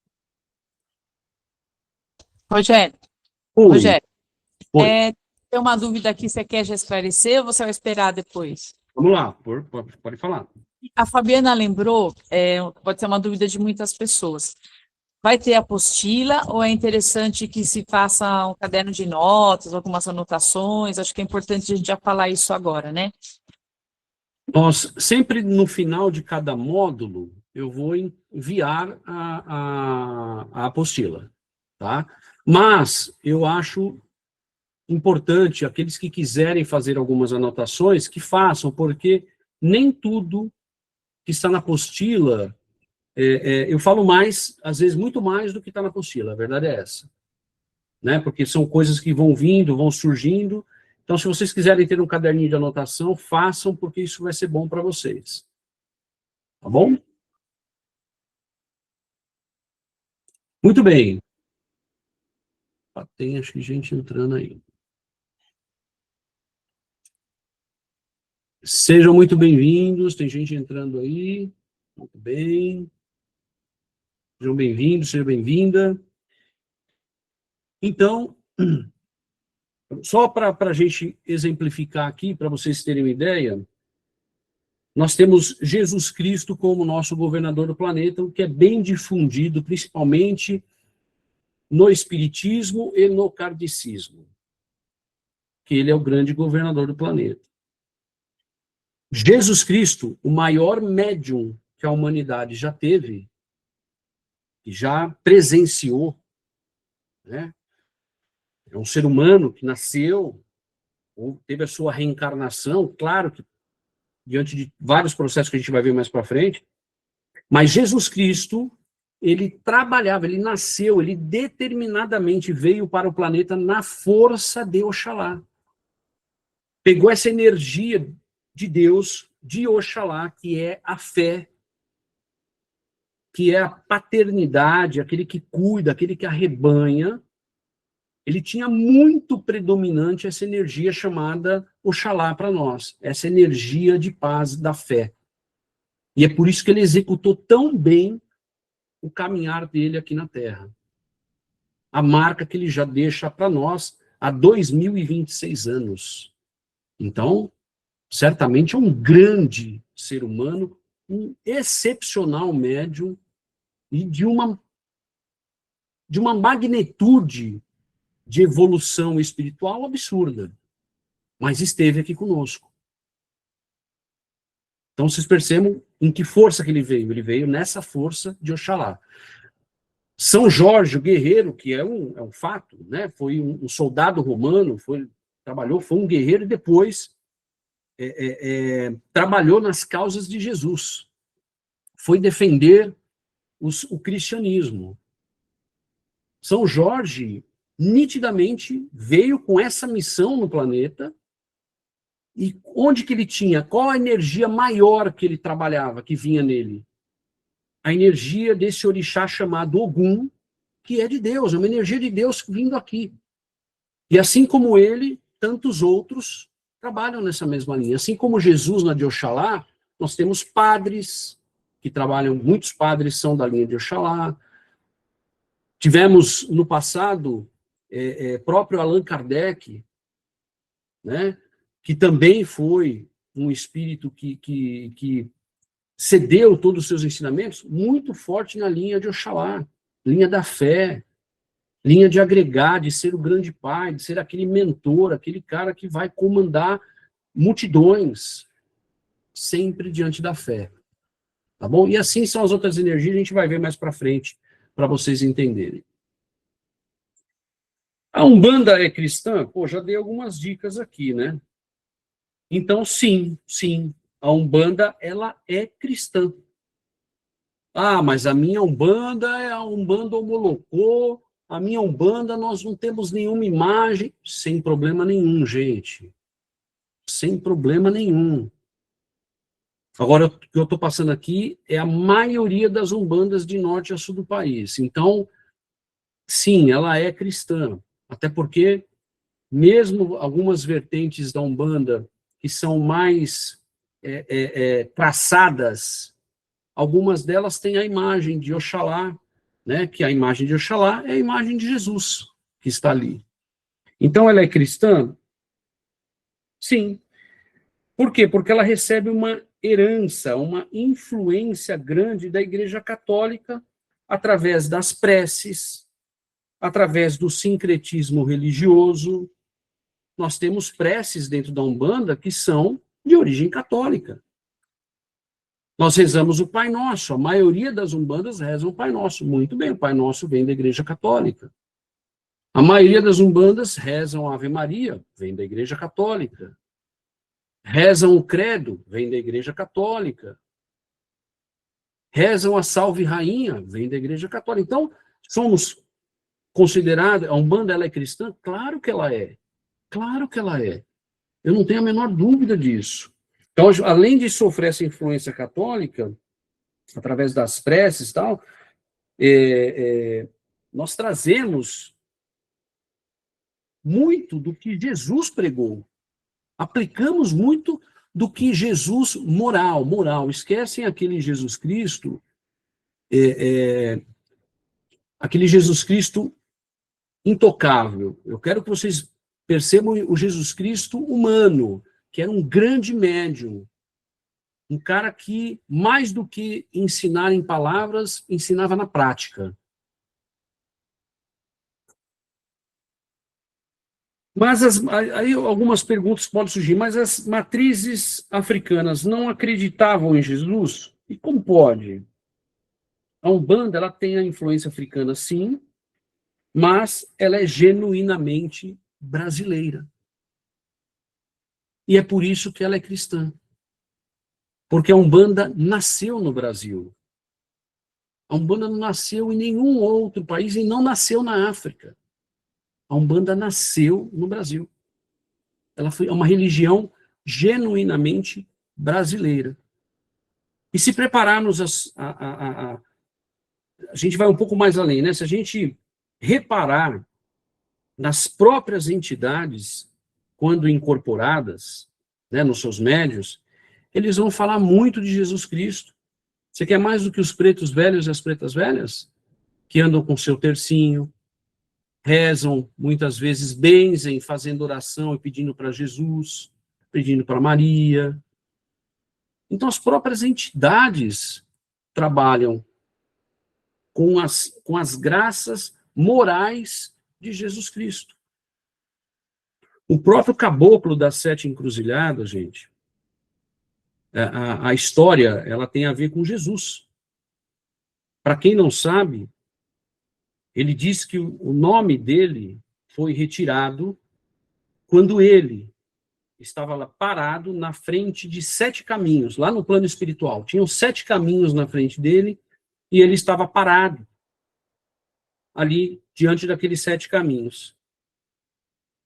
Rogério. Oi. Rogério, Oi. Tem uma dúvida aqui, você quer já esclarecer ou você vai esperar depois? Vamos lá, pode falar. A Fabiana lembrou, pode ser uma dúvida de muitas pessoas. Vai ter apostila ou é interessante que se faça um caderno de notas, algumas anotações? Acho que é importante a gente já falar isso agora, né? Nós, sempre no final de cada módulo, eu vou enviar a apostila, tá? Mas eu acho importante, aqueles que quiserem fazer algumas anotações, que façam, porque nem tudo que está na apostila, eu falo mais, às vezes muito mais do que está na apostila, a verdade é essa. Né? Porque são coisas que vão vindo, vão surgindo. Então, se vocês quiserem ter um caderninho de anotação, façam, porque isso vai ser bom para vocês. Tá bom? Muito bem. Tem, acho que, gente entrando aí. Sejam muito bem-vindos, tem gente entrando aí. Muito bem. Sejam bem-vindos, seja bem-vinda. Então, Só para a gente exemplificar aqui, para vocês terem uma ideia, nós temos Jesus Cristo como nosso governador do planeta, o que é bem difundido, principalmente no espiritismo e no kardecismo, que ele é o grande governador do planeta. Jesus Cristo, o maior médium que a humanidade já teve, que já presenciou, né? É um ser humano que nasceu, ou teve a sua reencarnação, claro que diante de vários processos que a gente vai ver mais para frente, mas Jesus Cristo, ele trabalhava, ele nasceu, ele determinadamente veio para o planeta na força de Oxalá. Pegou essa energia de Deus, de Oxalá, que é a fé, que é a paternidade, aquele que cuida, aquele que arrebanha. Ele tinha muito predominante essa energia chamada Oxalá para nós, essa energia de paz da fé. E é por isso que ele executou tão bem o caminhar dele aqui na Terra. A marca que ele já deixa para nós há 2026 anos. Então, certamente é um grande ser humano, um excepcional médium e de uma magnitude de evolução espiritual absurda, mas esteve aqui conosco. Então, vocês percebam em que força que ele veio nessa força de Oxalá. São Jorge, o guerreiro, que é um fato, né? Foi um soldado romano, foi um guerreiro e depois trabalhou nas causas de Jesus. Foi defender o cristianismo. São Jorge nitidamente veio com essa missão no planeta. E onde que ele tinha? Qual a energia maior que ele trabalhava, que vinha nele? A energia desse orixá chamado Ogum, que é de Deus, é uma energia de Deus vindo aqui. E assim como ele, tantos outros trabalham nessa mesma linha. Assim como Jesus na de Oxalá, nós temos padres que trabalham, muitos padres são da linha de Oxalá. Tivemos no passado próprio Allan Kardec, né, que também foi um espírito que cedeu todos os seus ensinamentos muito forte na linha de Oxalá, linha da fé, linha de agregar, de ser o grande pai, de ser aquele mentor, aquele cara que vai comandar multidões, sempre diante da fé. Tá bom? E assim são as outras energias, a gente vai ver mais para frente, para vocês entenderem. A Umbanda é cristã? Pô, já dei algumas dicas aqui, né? Então, sim, a Umbanda, ela é cristã. Ah, mas a minha Umbanda é a Umbanda Omolocô, a minha Umbanda nós não temos nenhuma imagem. Sem problema nenhum, gente. Sem problema nenhum. Agora, o que eu estou passando aqui é a maioria das Umbandas de norte a sul do país. Então, sim, ela é cristã. Até porque, mesmo algumas vertentes da Umbanda que são mais traçadas, algumas delas têm a imagem de Oxalá, né, que a imagem de Oxalá é a imagem de Jesus, que está ali. Então, ela é cristã? Sim. Por quê? Porque ela recebe uma herança, uma influência grande da Igreja Católica através das preces, através do sincretismo religioso. Nós temos preces dentro da Umbanda que são de origem católica. Nós rezamos o Pai Nosso, a maioria das Umbandas rezam o Pai Nosso. Muito bem, o Pai Nosso vem da Igreja Católica. A maioria das Umbandas rezam a Ave Maria, vem da Igreja Católica. Rezam o Credo, vem da Igreja Católica. Rezam a Salve Rainha, vem da Igreja Católica. Então, somos considerados, a Umbanda ela é cristã? Claro que ela é. Claro que ela é. Eu não tenho a menor dúvida disso. Então, além de sofrer essa influência católica, através das preces e tal, nós trazemos muito do que Jesus pregou. Aplicamos muito do que Jesus moral. Esquecem aquele Jesus Cristo, aquele Jesus Cristo intocável. Eu quero que vocês percebam o Jesus Cristo humano, que era um grande médium, um cara que, mais do que ensinar em palavras, ensinava na prática. Mas aí algumas perguntas podem surgir, mas as matrizes africanas não acreditavam em Jesus? E como pode? A Umbanda, ela tem a influência africana, sim, mas ela é genuinamente brasileira. E é por isso que ela é cristã. Porque a Umbanda nasceu no Brasil. A Umbanda não nasceu em nenhum outro país e não nasceu na África. A Umbanda nasceu no Brasil. Ela foi uma religião genuinamente brasileira. E se prepararmos a gente vai um pouco mais além, né? Se a gente reparar nas próprias entidades, quando incorporadas, né, nos seus médios, eles vão falar muito de Jesus Cristo. Você quer mais do que os pretos velhos e as pretas velhas? Que andam com seu tercinho, rezam, muitas vezes benzem, fazendo oração e pedindo para Jesus, pedindo para Maria. Então, as próprias entidades trabalham com as graças morais de Jesus Cristo. O próprio caboclo das 7 encruzilhadas, gente, a história, ela tem a ver com Jesus. Para quem não sabe, ele diz que o nome dele foi retirado quando ele estava lá parado na frente de 7 caminhos, lá no plano espiritual. Tinham 7 caminhos na frente dele e ele estava parado ali diante daqueles 7 caminhos.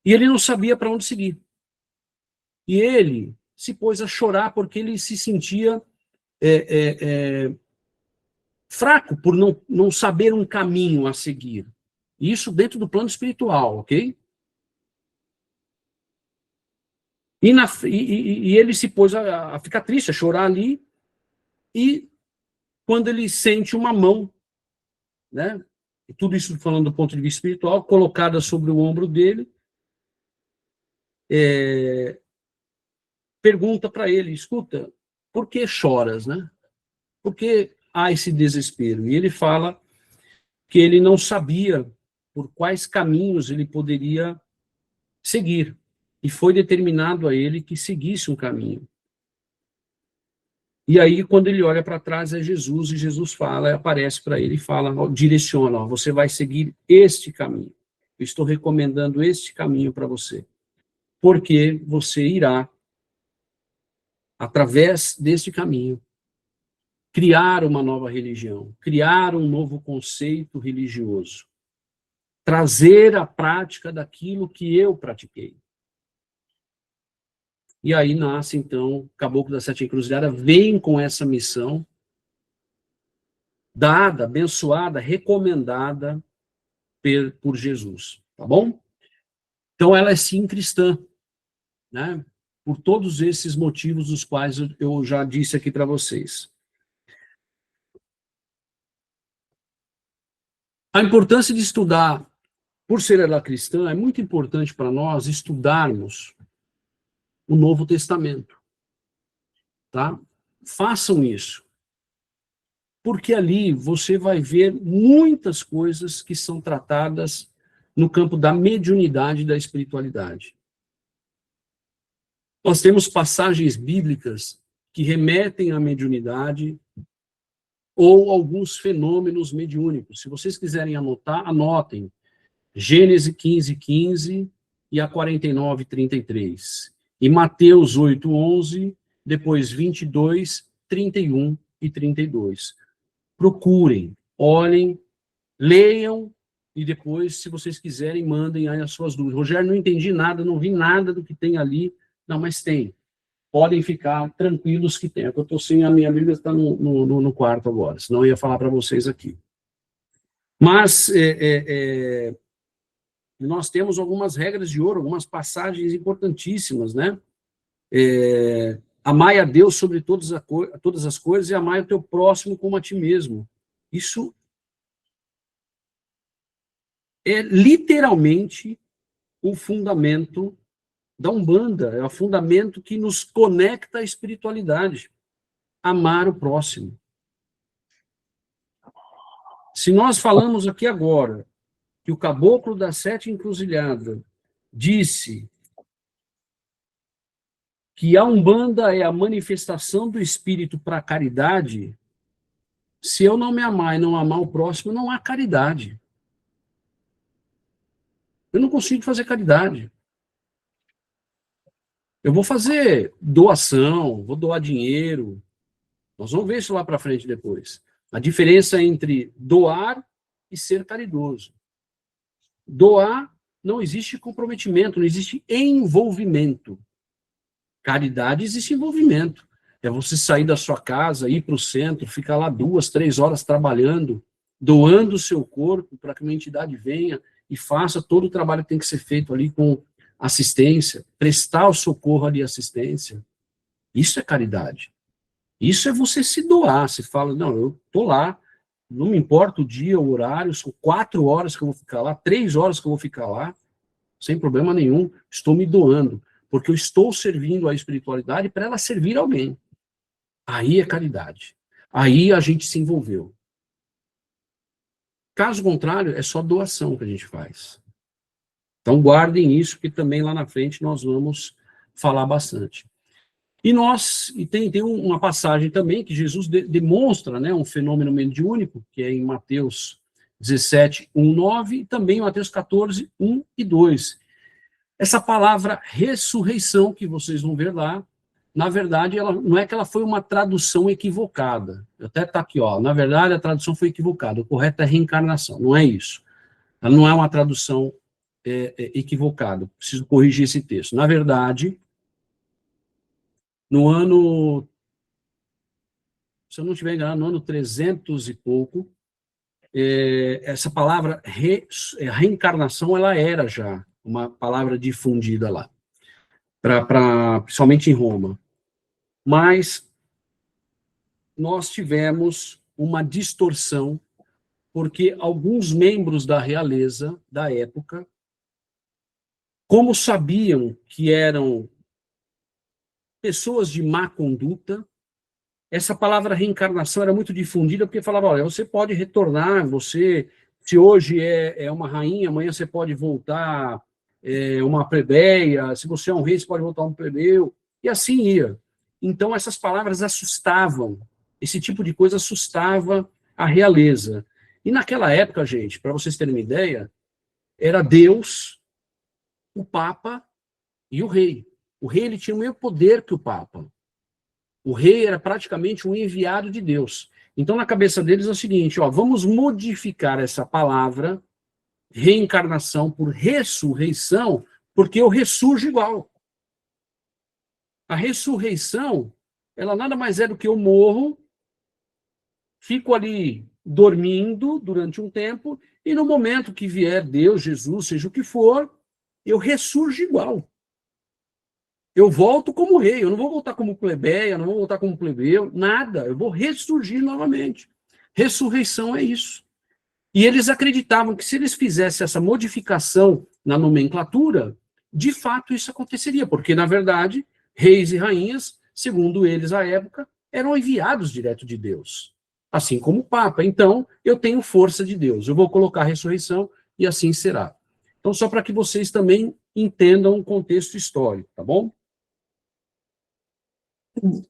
E ele não sabia para onde seguir. E ele se pôs a chorar porque ele se sentia fraco por não saber um caminho a seguir. Isso dentro do plano espiritual, ok? E ele se pôs a ficar triste, a chorar ali, e quando ele sente uma mão, né? E tudo isso falando do ponto de vista espiritual, colocada sobre o ombro dele, pergunta para ele, escuta, por que choras, né? Por que há esse desespero? E ele fala que ele não sabia por quais caminhos ele poderia seguir. E foi determinado a ele que seguisse um caminho. E aí, quando ele olha para trás, é Jesus, e Jesus fala, aparece para ele e fala, direciona, você vai seguir este caminho. Eu estou recomendando este caminho para você. Porque você irá, através deste caminho, criar uma nova religião, criar um novo conceito religioso, trazer a prática daquilo que eu pratiquei. E aí nasce, então, o Caboclo das 7 Encruzilhadas, vem com essa missão, dada, abençoada, recomendada por Jesus, tá bom? Então, ela é sim cristã, né? Por todos esses motivos dos quais eu já disse aqui para vocês. A importância de estudar, por ser ela cristã, é muito importante para nós estudarmos o Novo Testamento, tá? Façam isso, porque ali você vai ver muitas coisas que são tratadas no campo da mediunidade e da espiritualidade. Nós temos passagens bíblicas que remetem à mediunidade ou alguns fenômenos mediúnicos. Se vocês quiserem anotar, anotem. Gênesis 15:15 e a 49:33. E Mateus 8:11, depois 22, 31 e 32. Procurem, olhem, leiam, e depois, se vocês quiserem, mandem aí as suas dúvidas. Rogério, não entendi nada, não vi nada do que tem ali. Não, mas tem. Podem ficar tranquilos que tem. Eu estou sem a minha Bíblia, está no quarto agora, senão eu ia falar para vocês aqui. Mas nós temos algumas regras de ouro, algumas passagens importantíssimas, né? Amai a Deus sobre todas as coisas e amai o teu próximo como a ti mesmo. Isso é literalmente o fundamento da Umbanda, é o fundamento que nos conecta à espiritualidade. Amar o próximo. Se nós falamos aqui agora que o caboclo das 7 encruzilhadas disse que a Umbanda é a manifestação do espírito para a caridade, se eu não me amar e não amar o próximo, não há caridade. Eu não consigo fazer caridade. Eu vou fazer doação, vou doar dinheiro. Nós vamos ver isso lá para frente depois. A diferença entre doar e ser caridoso. Doar, não existe comprometimento, não existe envolvimento. Caridade, existe envolvimento. É você sair da sua casa, ir para o centro, ficar lá 2, 3 horas trabalhando, doando o seu corpo para que uma entidade venha e faça todo o trabalho que tem que ser feito ali com assistência, prestar o socorro ali, assistência. Isso é caridade. Isso é você se doar. Você fala, não, eu estou lá, não me importa o dia, o horário, são 4 horas que eu vou ficar lá, 3 horas que eu vou ficar lá, sem problema nenhum, estou me doando, porque eu estou servindo a espiritualidade para ela servir alguém. Aí é caridade. Aí a gente se envolveu. Caso contrário, é só doação que a gente faz. Então guardem isso, que também lá na frente nós vamos falar bastante. E tem uma passagem também que Jesus demonstra, né, um fenômeno mediúnico, que é em Mateus 17, 1, 9, e também em Mateus 14, 1 e 2. Essa palavra ressurreição, que vocês vão ver lá, na verdade, ela, não é que ela foi uma tradução equivocada. Até está aqui, ó, na verdade, a tradução foi equivocada. O correto é reencarnação, não é isso. Ela não é uma tradução equivocada. Preciso corrigir esse texto. Na verdade, no ano, se eu não estiver enganado, no ano 300 e pouco, essa palavra reencarnação, ela era já uma palavra difundida lá, principalmente em Roma. Mas nós tivemos uma distorção, porque alguns membros da realeza da época, como sabiam que eram pessoas de má conduta, essa palavra reencarnação era muito difundida, porque falava, olha, você pode retornar, se hoje é uma rainha, amanhã você pode voltar uma plebeia, se você é um rei, você pode voltar um plebeu, e assim ia. Então, essas palavras assustavam, esse tipo de coisa assustava a realeza. E naquela época, gente, para vocês terem uma ideia, era Deus, o Papa e o rei. O rei, ele tinha o mesmo poder que o Papa. O rei era praticamente um enviado de Deus. Então, na cabeça deles é o seguinte, ó, vamos modificar essa palavra, reencarnação, por ressurreição, porque eu ressurjo igual. A ressurreição, ela nada mais é do que eu morro, fico ali dormindo durante um tempo, e no momento que vier Deus, Jesus, seja o que for, eu ressurjo igual. Eu volto como rei, eu não vou voltar como plebeia, não vou voltar como plebeu, nada, eu vou ressurgir novamente. Ressurreição é isso. E eles acreditavam que se eles fizessem essa modificação na nomenclatura, de fato isso aconteceria, porque, na verdade, reis e rainhas, segundo eles à época, eram enviados direto de Deus, assim como o Papa. Então, eu tenho força de Deus, eu vou colocar a ressurreição e assim será. Então, só para que vocês também entendam o contexto histórico, tá bom?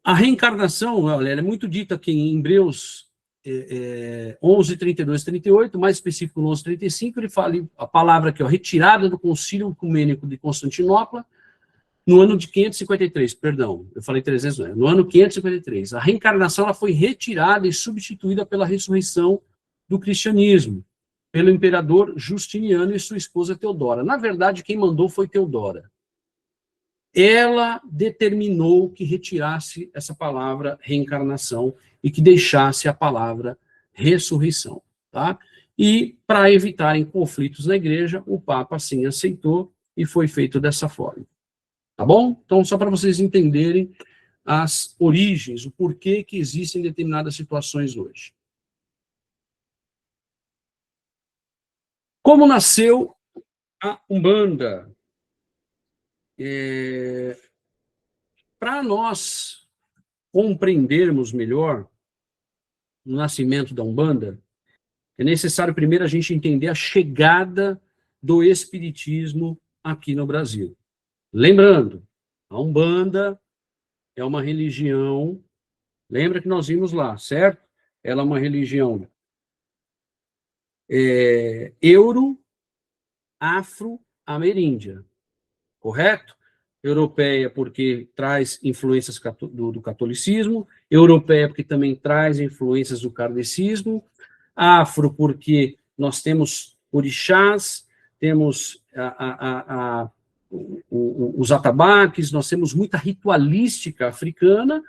A reencarnação, olha, ela é muito dita aqui em Hebreus 11, 32, 38, mais específico no 11, 35, ele fala a palavra aqui, ó, retirada do Concílio Ecumênico de Constantinopla, no ano de 553, perdão, eu falei 300, não, no ano 553. A reencarnação ela foi retirada e substituída pela ressurreição do cristianismo, pelo imperador Justiniano e sua esposa Teodora. Na verdade, quem mandou foi Teodora. Ela determinou que retirasse essa palavra reencarnação e que deixasse a palavra ressurreição, tá? E, para evitarem conflitos na igreja, o Papa, assim, aceitou e foi feito dessa forma. Tá bom? Então, só para vocês entenderem as origens, o porquê que existem determinadas situações hoje. Como nasceu a Umbanda? Para nós compreendermos melhor o nascimento da Umbanda, é necessário primeiro a gente entender a chegada do Espiritismo aqui no Brasil. Lembrando, a Umbanda é uma religião, lembra que nós vimos lá, certo? Ela é uma religião euro-afro-ameríndia, correto? Europeia porque traz influências do catolicismo, europeia porque também traz influências do kardecismo, afro porque nós temos orixás, temos os atabaques, nós temos muita ritualística africana,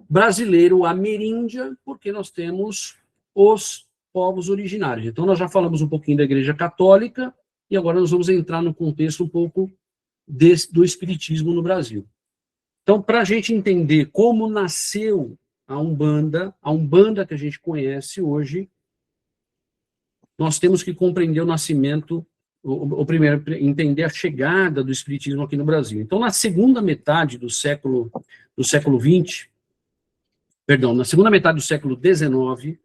brasileiro ameríndia, porque nós temos os povos originários. Então, nós já falamos um pouquinho da Igreja Católica, e agora nós vamos entrar no contexto um pouco do Espiritismo no Brasil. Então, para a gente entender como nasceu a Umbanda que a gente conhece hoje, nós temos que compreender o nascimento, ou primeiro, entender a chegada do Espiritismo aqui no Brasil. Então, na segunda metade do século XX, perdão, na segunda metade do século XIX,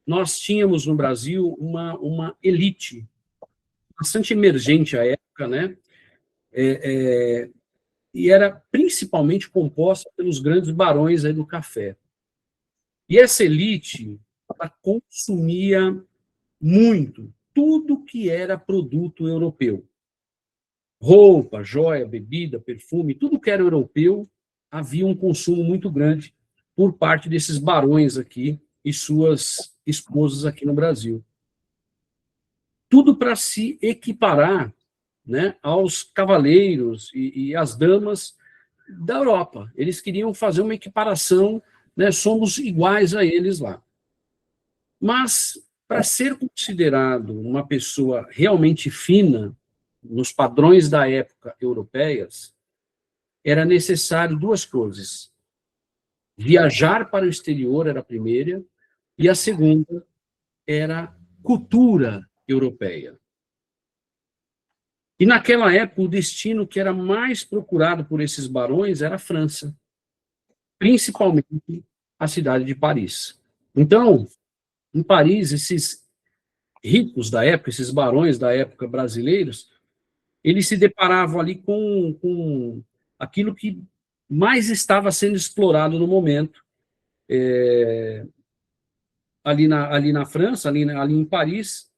nós tínhamos no Brasil uma elite bastante emergente à época, né? E era principalmente composta pelos grandes barões aí do café. E essa elite, ela consumia muito tudo que era produto europeu. Roupa, joia, bebida, perfume, tudo que era europeu, havia um consumo muito grande por parte desses barões aqui e suas esposas aqui no Brasil. Tudo para se equiparar, né, aos cavaleiros e às damas da Europa. Eles queriam fazer uma equiparação, né, somos iguais a eles lá. Mas, para ser considerado uma pessoa realmente fina, nos padrões da época europeias, era necessário duas coisas. Viajar para o exterior era a primeira, e a segunda era cultura europeia. E naquela época, o destino que era mais procurado por esses barões era a França, principalmente a cidade de Paris. Então, em Paris, esses ricos da época, esses barões da época brasileiros, eles se deparavam ali com aquilo que mais estava sendo explorado no momento, ali na França, ali em Paris,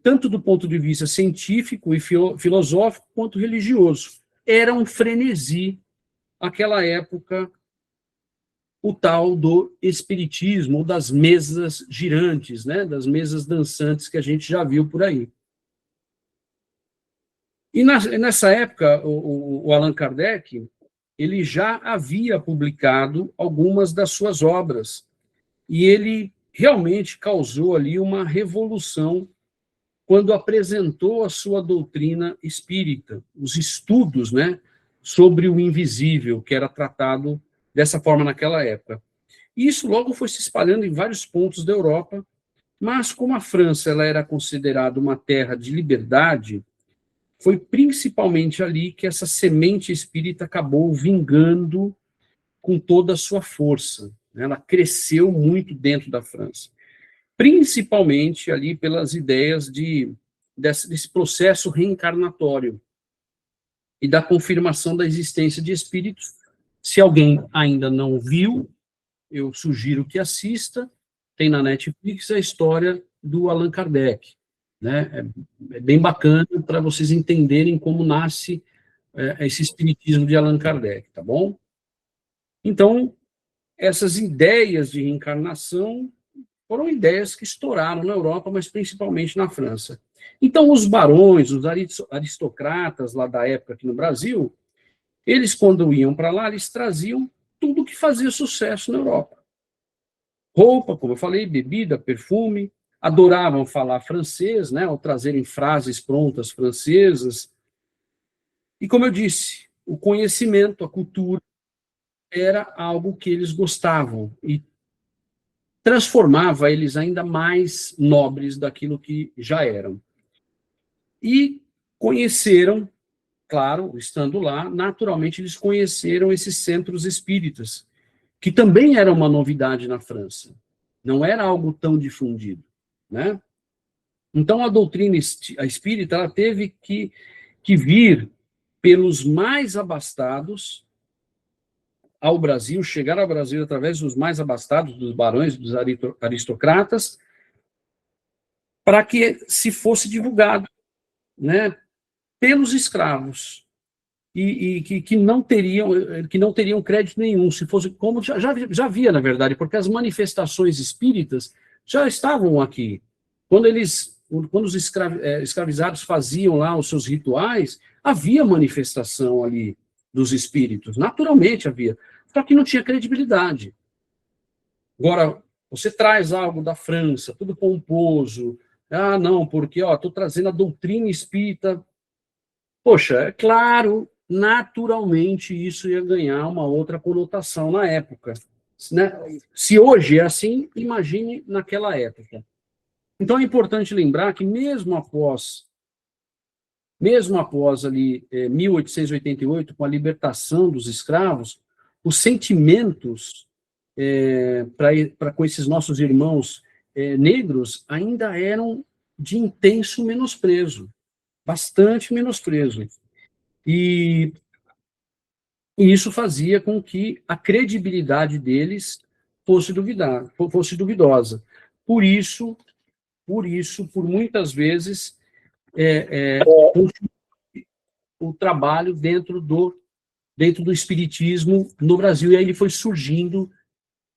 tanto do ponto de vista científico e filosófico, quanto religioso. Era um frenesi, aquela época, o tal do espiritismo, ou das mesas girantes, né, das mesas dançantes que a gente já viu por aí. E nessa época, o Allan Kardec, ele já havia publicado algumas das suas obras, e ele realmente causou ali uma revolução quando apresentou a sua doutrina espírita, os estudos, né, sobre o invisível, que era tratado dessa forma naquela época. E isso logo foi se espalhando em vários pontos da Europa, mas como a França ela era considerada uma terra de liberdade, foi principalmente ali que essa semente espírita acabou vingando com toda a sua força. Ela cresceu muito dentro da França, principalmente ali pelas ideias desse processo reencarnatório e da confirmação da existência de espíritos. Se alguém ainda não viu, eu sugiro que assista, tem na Netflix a história do Allan Kardec, né? É bem bacana para vocês entenderem como nasce esse espiritismo de Allan Kardec, tá bom? Então, essas ideias de reencarnação foram ideias que estouraram na Europa, mas principalmente na França. Então, os barões, os aristocratas lá da época aqui no Brasil, eles, quando iam para lá, eles traziam tudo que fazia sucesso na Europa. Roupa, como eu falei, bebida, perfume, adoravam falar francês, né, ao trazerem frases prontas francesas. E, como eu disse, o conhecimento, a cultura, era algo que eles gostavam. E transformava eles ainda mais nobres daquilo que já eram. E conheceram, claro, estando lá, naturalmente eles conheceram esses centros espíritas, que também era uma novidade na França. Não era algo tão difundido, né? Então, a doutrina espírita ela teve que vir pelos mais abastados ao Brasil, chegar ao Brasil através dos mais abastados, dos barões, dos aristocratas, para que se fosse divulgado, né, pelos escravos, e que não teriam crédito nenhum, se fosse como já havia, na verdade, porque as manifestações espíritas já estavam aqui. Quando os escravizados faziam lá os seus rituais, havia manifestação ali dos espíritos, naturalmente havia, só que não tinha credibilidade. Agora, você traz algo da França, tudo pomposo, não, porque estou trazendo a doutrina espírita. Poxa, é claro, naturalmente isso ia ganhar uma outra conotação na época, né? Se hoje é assim, imagine naquela época. Então é importante lembrar que mesmo após ali 1888, com a libertação dos escravos, os sentimentos para com esses nossos irmãos negros ainda eram de intenso menosprezo, bastante menosprezo. E isso fazia com que a credibilidade deles fosse duvidosa. Por isso, por muitas vezes, o trabalho dentro do espiritismo no Brasil, e aí ele foi surgindo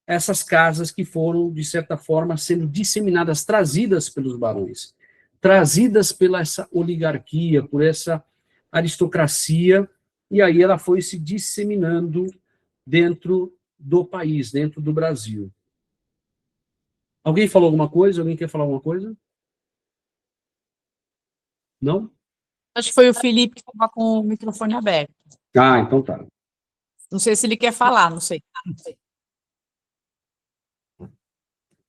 essas casas que foram, de certa forma, sendo disseminadas, trazidas pelos barões, trazidas pela essa oligarquia, por essa aristocracia, e aí ela foi se disseminando dentro do país, dentro do Brasil. Alguém falou alguma coisa? Alguém quer falar alguma coisa? Não? Acho que foi o Felipe que estava com o microfone aberto. Ah, então tá. Não sei se ele quer falar, não sei.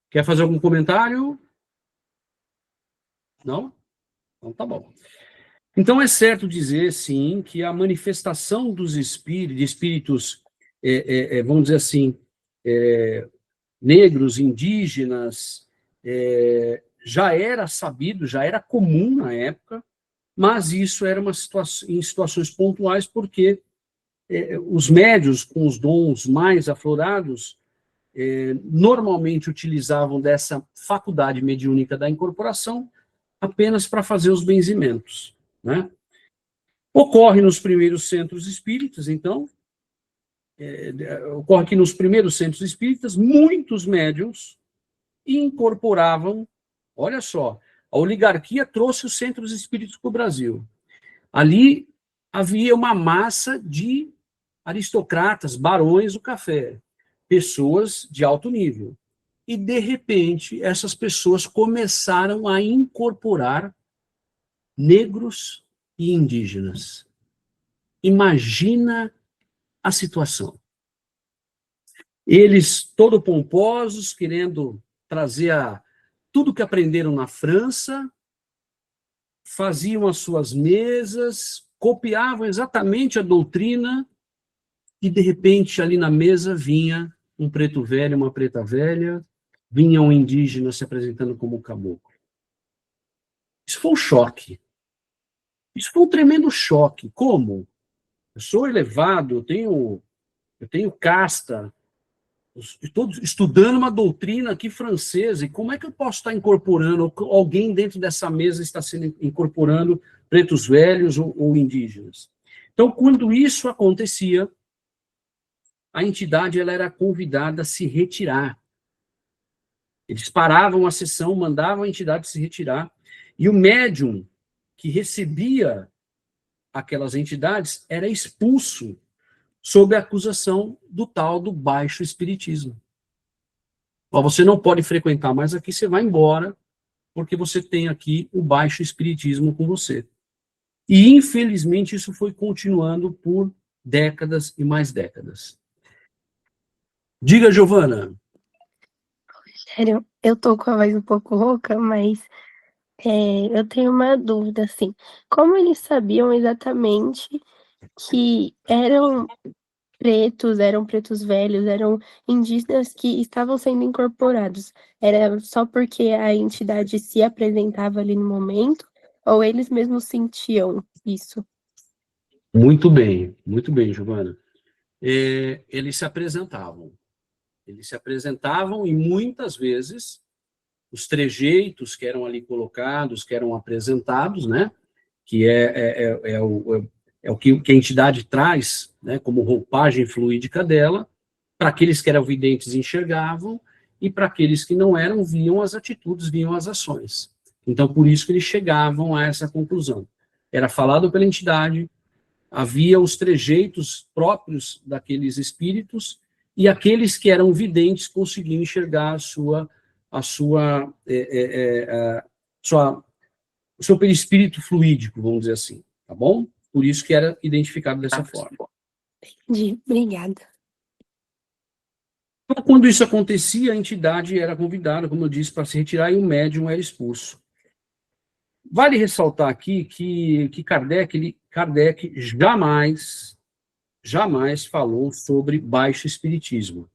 Quer fazer algum comentário? Não? Então tá bom. Então é certo dizer, sim, que a manifestação dos espíritos, vamos dizer assim, negros, indígenas, já era sabido, já era comum na época, mas isso era em situações pontuais, porque os médios com os dons mais aflorados normalmente utilizavam dessa faculdade mediúnica da incorporação apenas para fazer os benzimentos, né? Ocorre nos primeiros centros espíritas, então, ocorre que nos primeiros centros espíritas, muitos médiuns incorporavam, olha só, a oligarquia trouxe os centros espíritas para o Brasil. Ali havia uma massa de aristocratas, barões do café, pessoas de alto nível. E, de repente, essas pessoas começaram a incorporar negros e indígenas. Imagina a situação. Eles, todo pomposos, querendo trazer tudo que aprenderam na França, faziam as suas mesas, copiavam exatamente a doutrina, e, de repente, ali na mesa vinha um preto velho, uma preta velha, vinha um indígena se apresentando como caboclo. Isso foi um choque. Isso foi um tremendo choque. Como? Eu sou elevado, eu tenho casta, estou estudando uma doutrina aqui francesa, e como é que eu posso estar incorporando, alguém dentro dessa mesa está sendo incorporando pretos velhos ou indígenas? Então, quando isso acontecia, a entidade ela era convidada a se retirar. Eles paravam a sessão, mandavam a entidade se retirar, e o médium que recebia aquelas entidades era expulso sob a acusação do tal do baixo espiritismo. Você não pode frequentar mais aqui, você vai embora, porque você tem aqui o baixo espiritismo com você. E, infelizmente, isso foi continuando por décadas e mais décadas. Diga, Giovana. Pois Sério, eu tô com a voz um pouco rouca, mas eu tenho uma dúvida, assim. Como eles sabiam exatamente que eram pretos velhos, eram indígenas que estavam sendo incorporados? Era só porque a entidade se apresentava ali no momento, ou eles mesmos sentiam isso? Muito bem, Giovana. Eles se apresentavam. Eles se apresentavam e muitas vezes os trejeitos que eram ali colocados, que eram apresentados, né, que é o que a entidade traz, né, como roupagem fluídica dela, para aqueles que eram videntes enxergavam, e para aqueles que não eram, viam as atitudes, viam as ações. Então, por isso que eles chegavam a essa conclusão. Era falado pela entidade, havia os trejeitos próprios daqueles espíritos, e aqueles que eram videntes conseguiam enxergar o seu perispírito fluídico, vamos dizer assim, tá bom? Por isso que era identificado dessa forma. Entendi, obrigada. Então, quando isso acontecia, a entidade era convidada, como eu disse, para se retirar e o médium era expulso. Vale ressaltar aqui que Kardec jamais falou sobre baixo espiritismo.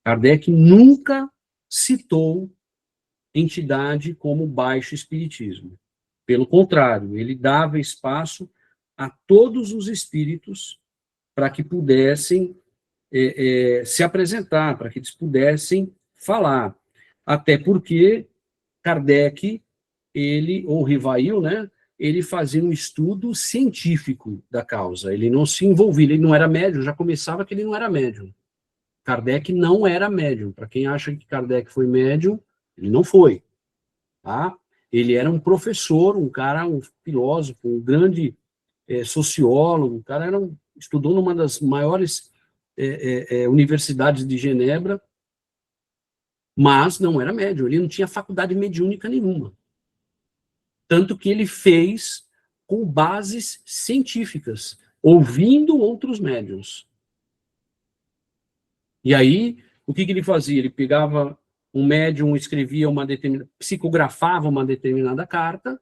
Kardec nunca citou entidade como baixo espiritismo. Pelo contrário, ele dava espaço a todos os espíritos para que pudessem se apresentar, para que eles pudessem falar. Até porque Kardec, ou Rivail, né, ele fazia um estudo científico da causa, ele não se envolvia, ele não era médium, já começava que ele não era médium. Kardec não era médium. Para quem acha que Kardec foi médium, ele não foi. Tá? Ele era um professor, um cara, um filósofo, um grande sociólogo, o cara estudou numa das maiores universidades de Genebra, mas não era médium, ele não tinha faculdade mediúnica nenhuma. Tanto que ele fez com bases científicas, ouvindo outros médiuns. E aí, o que ele fazia? Ele pegava um médium, escrevia psicografava uma determinada carta,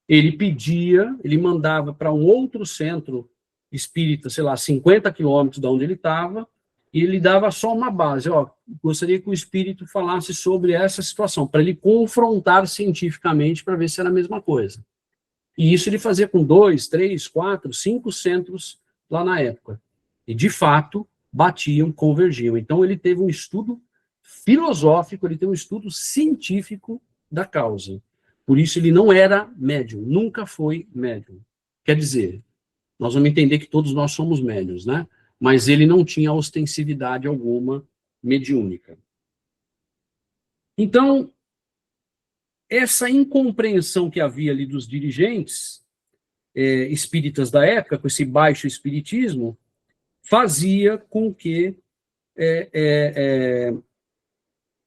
ele mandava para um outro centro espírita, sei lá, 50 quilômetros de onde ele estava, e ele dava só uma base, gostaria que o espírito falasse sobre essa situação, para ele confrontar cientificamente para ver se era a mesma coisa. E isso ele fazia com 2, 3, 4, 5 centros lá na época. E, de fato, batiam, convergiam. Então, ele teve um estudo filosófico, ele teve um estudo científico da causa. Por isso, ele não era médium, nunca foi médium. Quer dizer, nós vamos entender que todos nós somos médiuns, né? Mas ele não tinha ostensividade alguma mediúnica. Então, essa incompreensão que havia ali dos dirigentes espíritas da época, com esse baixo espiritismo, fazia com que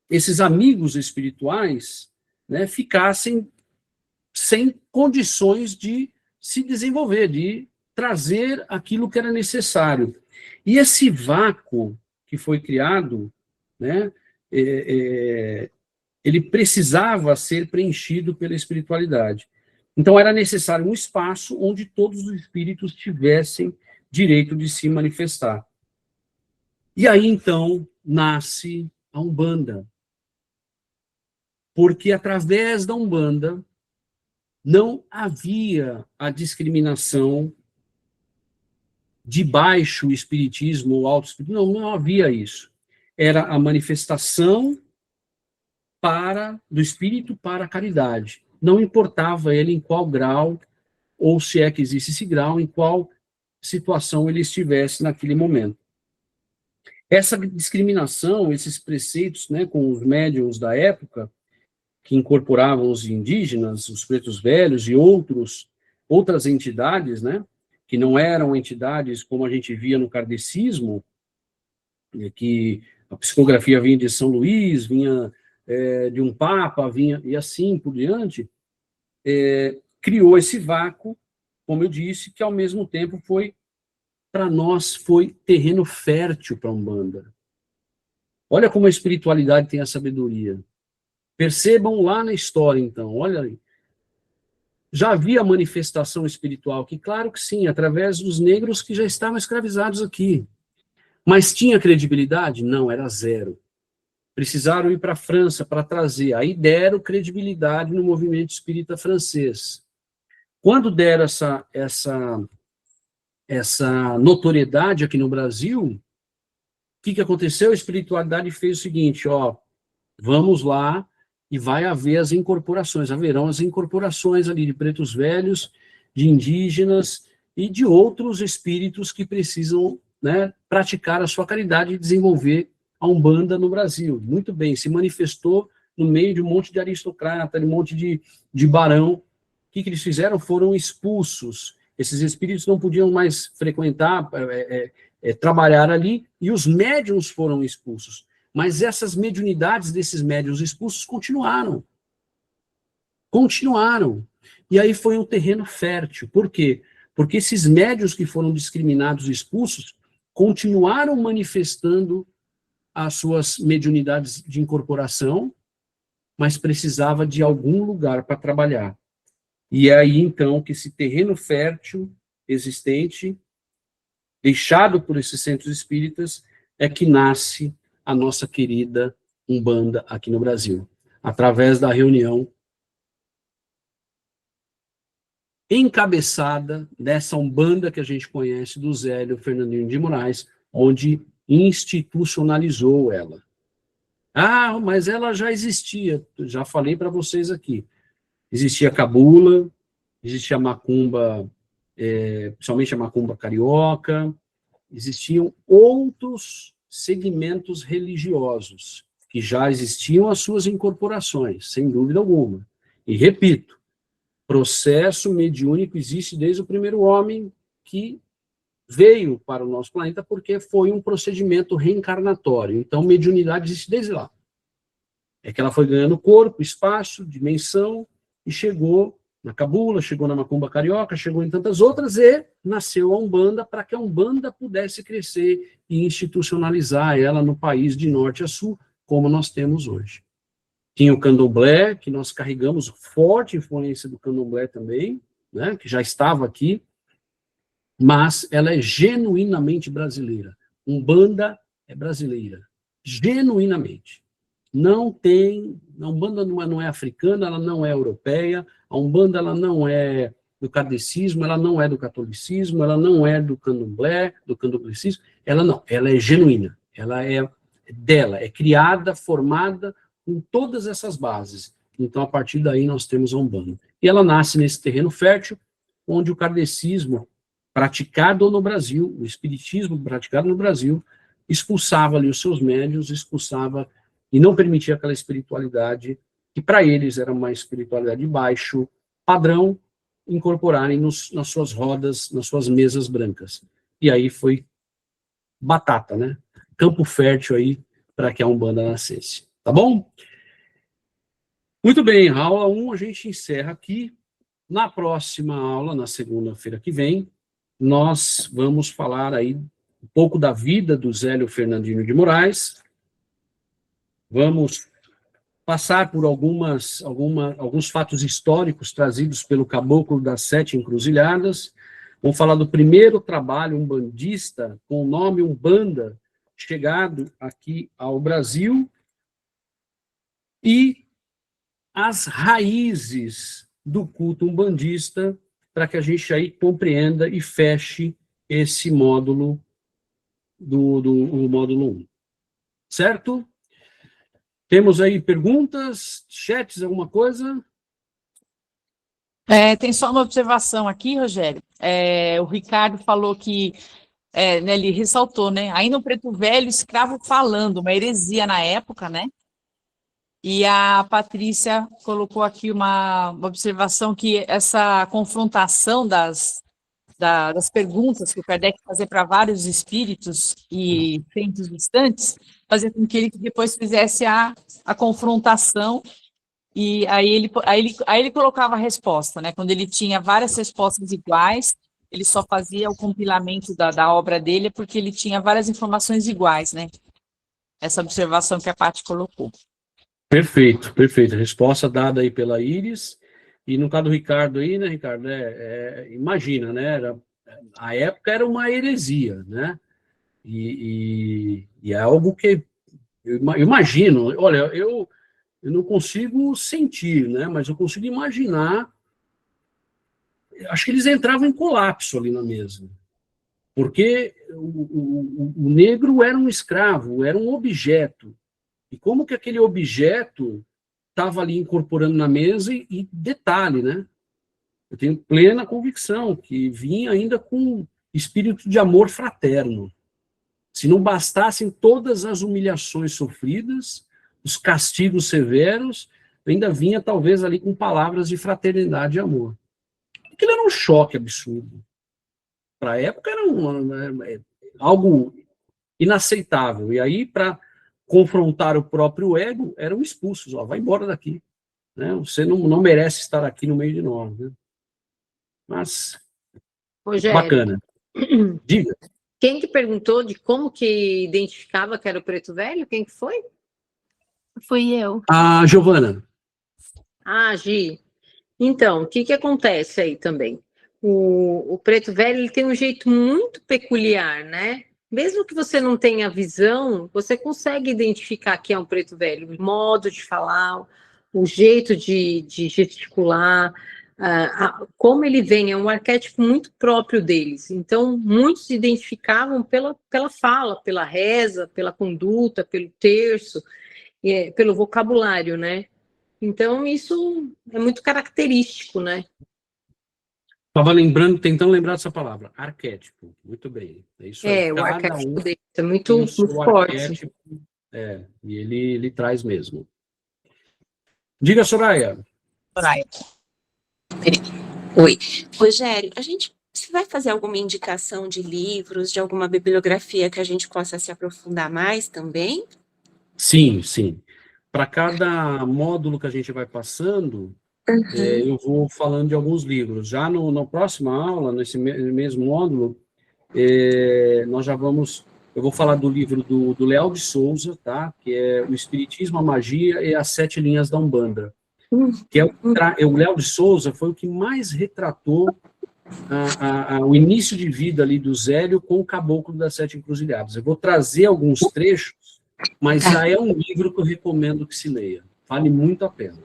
esses amigos espirituais, né, ficassem sem condições de se desenvolver, de trazer aquilo que era necessário. E esse vácuo que foi criado, né, ele precisava ser preenchido pela espiritualidade. Então, era necessário um espaço onde todos os espíritos tivessem direito de se manifestar. E aí, então, nasce a Umbanda. Porque, através da Umbanda, não havia a discriminação de baixo espiritismo ou alto espiritismo, não havia isso. Era a manifestação do espírito para a caridade. Não importava ele em qual grau, ou se é que existe esse grau, em qual situação ele estivesse naquele momento. Essa discriminação, esses preceitos, né, com os médiuns da época, que incorporavam os indígenas, os pretos velhos e outras entidades, né, que não eram entidades como a gente via no kardecismo, que a psicografia vinha de São Luís, vinha de um papa, vinha e assim por diante, criou esse vácuo, como eu disse, que ao mesmo tempo foi, para nós, foi terreno fértil para a Umbanda. Olha como a espiritualidade tem a sabedoria. Percebam lá na história, então, olha aí. Já havia manifestação espiritual aqui? Claro que sim, através dos negros que já estavam escravizados aqui. Mas tinha credibilidade? Não, era zero. Precisaram ir para a França para trazer. Aí deram credibilidade no movimento espírita francês. Quando deram essa notoriedade aqui no Brasil, o que aconteceu? A espiritualidade fez o seguinte, ó, vamos lá e vai haver as incorporações, haverão as incorporações ali de pretos velhos, de indígenas e de outros espíritos que precisam, né, praticar a sua caridade e desenvolver a Umbanda no Brasil. Muito bem, se manifestou no meio de um monte de aristocrata, de um monte de barão. O que eles fizeram? Foram expulsos. Esses espíritos não podiam mais frequentar, trabalhar ali, e os médiuns foram expulsos. Mas essas mediunidades desses médiuns expulsos continuaram. Continuaram. E aí foi um terreno fértil. Por quê? Porque esses médiuns que foram discriminados e expulsos continuaram manifestando as suas mediunidades de incorporação, mas precisava de algum lugar para trabalhar. E é aí, então, que esse terreno fértil existente, deixado por esses centros espíritas, é que nasce a nossa querida Umbanda aqui no Brasil, através da reunião encabeçada dessa Umbanda que a gente conhece, do Zélio Fernandinho de Moraes, onde institucionalizou ela. Ah, mas ela já existia, já falei para vocês aqui. Existia cabula, existia macumba, principalmente a macumba carioca, existiam outros segmentos religiosos, que já existiam as suas incorporações, sem dúvida alguma. E repito, processo mediúnico existe desde o primeiro homem que veio para o nosso planeta, porque foi um procedimento reencarnatório. Então, mediunidade existe desde lá. É que ela foi ganhando corpo, espaço, dimensão, e chegou na cabula, chegou na macumba carioca, chegou em tantas outras, e nasceu a Umbanda para que a Umbanda pudesse crescer e institucionalizar ela no país de norte a sul, como nós temos hoje. Tinha o candomblé, que nós carregamos forte influência do candomblé também, né, que já estava aqui, mas ela é genuinamente brasileira. Umbanda é brasileira, genuinamente. Não tem, a Umbanda não é africana, ela não é europeia, a Umbanda ela não é do kardecismo, ela não é do catolicismo, ela não é do candomblé, do candomblecismo, ela não, ela é genuína, ela é dela, é criada, formada com todas essas bases. Então, a partir daí, nós temos a Umbanda. E ela nasce nesse terreno fértil, onde o kardecismo praticado no Brasil, o espiritismo praticado no Brasil, expulsava ali os seus médiuns, expulsava e não permitia aquela espiritualidade que para eles era uma espiritualidade de baixo padrão, incorporarem nas suas rodas, nas suas mesas brancas. E aí foi batata, né? Campo fértil aí para que a Umbanda nascesse. Tá bom? Muito bem, a aula 1 a gente encerra aqui. Na próxima aula, na segunda-feira que vem, nós vamos falar aí um pouco da vida do Zélio Fernandinho de Moraes. Vamos passar por alguns fatos históricos trazidos pelo Caboclo das Sete Encruzilhadas. Vamos falar do primeiro trabalho umbandista com o nome Umbanda, chegado aqui ao Brasil, e as raízes do culto umbandista, para que a gente aí compreenda e feche esse módulo do módulo 1. Certo? Temos aí perguntas, chats, alguma coisa? Tem só uma observação aqui, Rogério. O Ricardo falou que, né, ele ressaltou, né? Ainda o preto velho, escravo falando, uma heresia na época, né? E a Patrícia colocou aqui uma observação que essa confrontação das perguntas que o Kardec fazia para vários espíritos e tempos distantes, fazia com que ele depois fizesse a confrontação, e aí ele colocava a resposta, né? Quando ele tinha várias respostas iguais, ele só fazia o compilamento da obra dele, porque ele tinha várias informações iguais, né? essa observação que a Paty colocou. Perfeito, perfeito. Resposta dada aí pela Iris. E no caso do Ricardo aí, né, Ricardo, imagina, né, a época era uma heresia, né, e é algo que eu imagino, olha, eu não consigo sentir, né, mas eu consigo imaginar, acho que eles entravam em colapso ali na mesa, porque o negro era um escravo, era um objeto, e como que aquele objeto estava ali incorporando na mesa, e detalhe, né, eu tenho plena convicção que vinha ainda com espírito de amor fraterno. Se não bastassem todas as humilhações sofridas, os castigos severos, ainda vinha talvez ali com palavras de fraternidade e amor. Aquilo era um choque absurdo. Para a época era algo inaceitável. E aí, para confrontar o próprio ego, eram expulsos. Ó, vai embora daqui. Né? Você não merece estar aqui no meio de nós. Né? Mas, Rogério, bacana. Diga. Quem que perguntou de como que identificava que era o preto velho? Quem que foi? Fui eu. A Giovana. Ah, Gi. Então, o que acontece aí também? O preto velho, ele tem um jeito muito peculiar, né? Mesmo que você não tenha visão, você consegue identificar que é um preto velho. O modo de falar, o jeito de gesticular, como ele vem, é um arquétipo muito próprio deles. Então, muitos se identificavam pela fala, pela reza, pela conduta, pelo terço, pelo vocabulário, né? Então, isso é muito característico, né? Estava lembrando, tentando lembrar dessa palavra, arquétipo. Muito bem. É isso aí. O arquétipo dele é muito, tem o muito seu forte. arquétipo, e ele traz mesmo. Diga, Soraya. Soraya. Oi. Rogério, você vai fazer alguma indicação de livros, de alguma bibliografia que a gente possa se aprofundar mais também? Sim, sim. Para cada módulo que a gente vai passando, eu vou falando de alguns livros. Já na próxima aula, nesse mesmo módulo, nós já vamos... Eu vou falar do livro do Leal de Souza, tá? Que é O Espiritismo, a Magia e as 7 Linhas da Umbanda. Que o Leal de Souza foi o que mais retratou o início de vida ali do Zélio com o Caboclo das 7 Encruzilhadas. Eu vou trazer alguns trechos, mas já é um livro que eu recomendo que se leia. Vale muito a pena.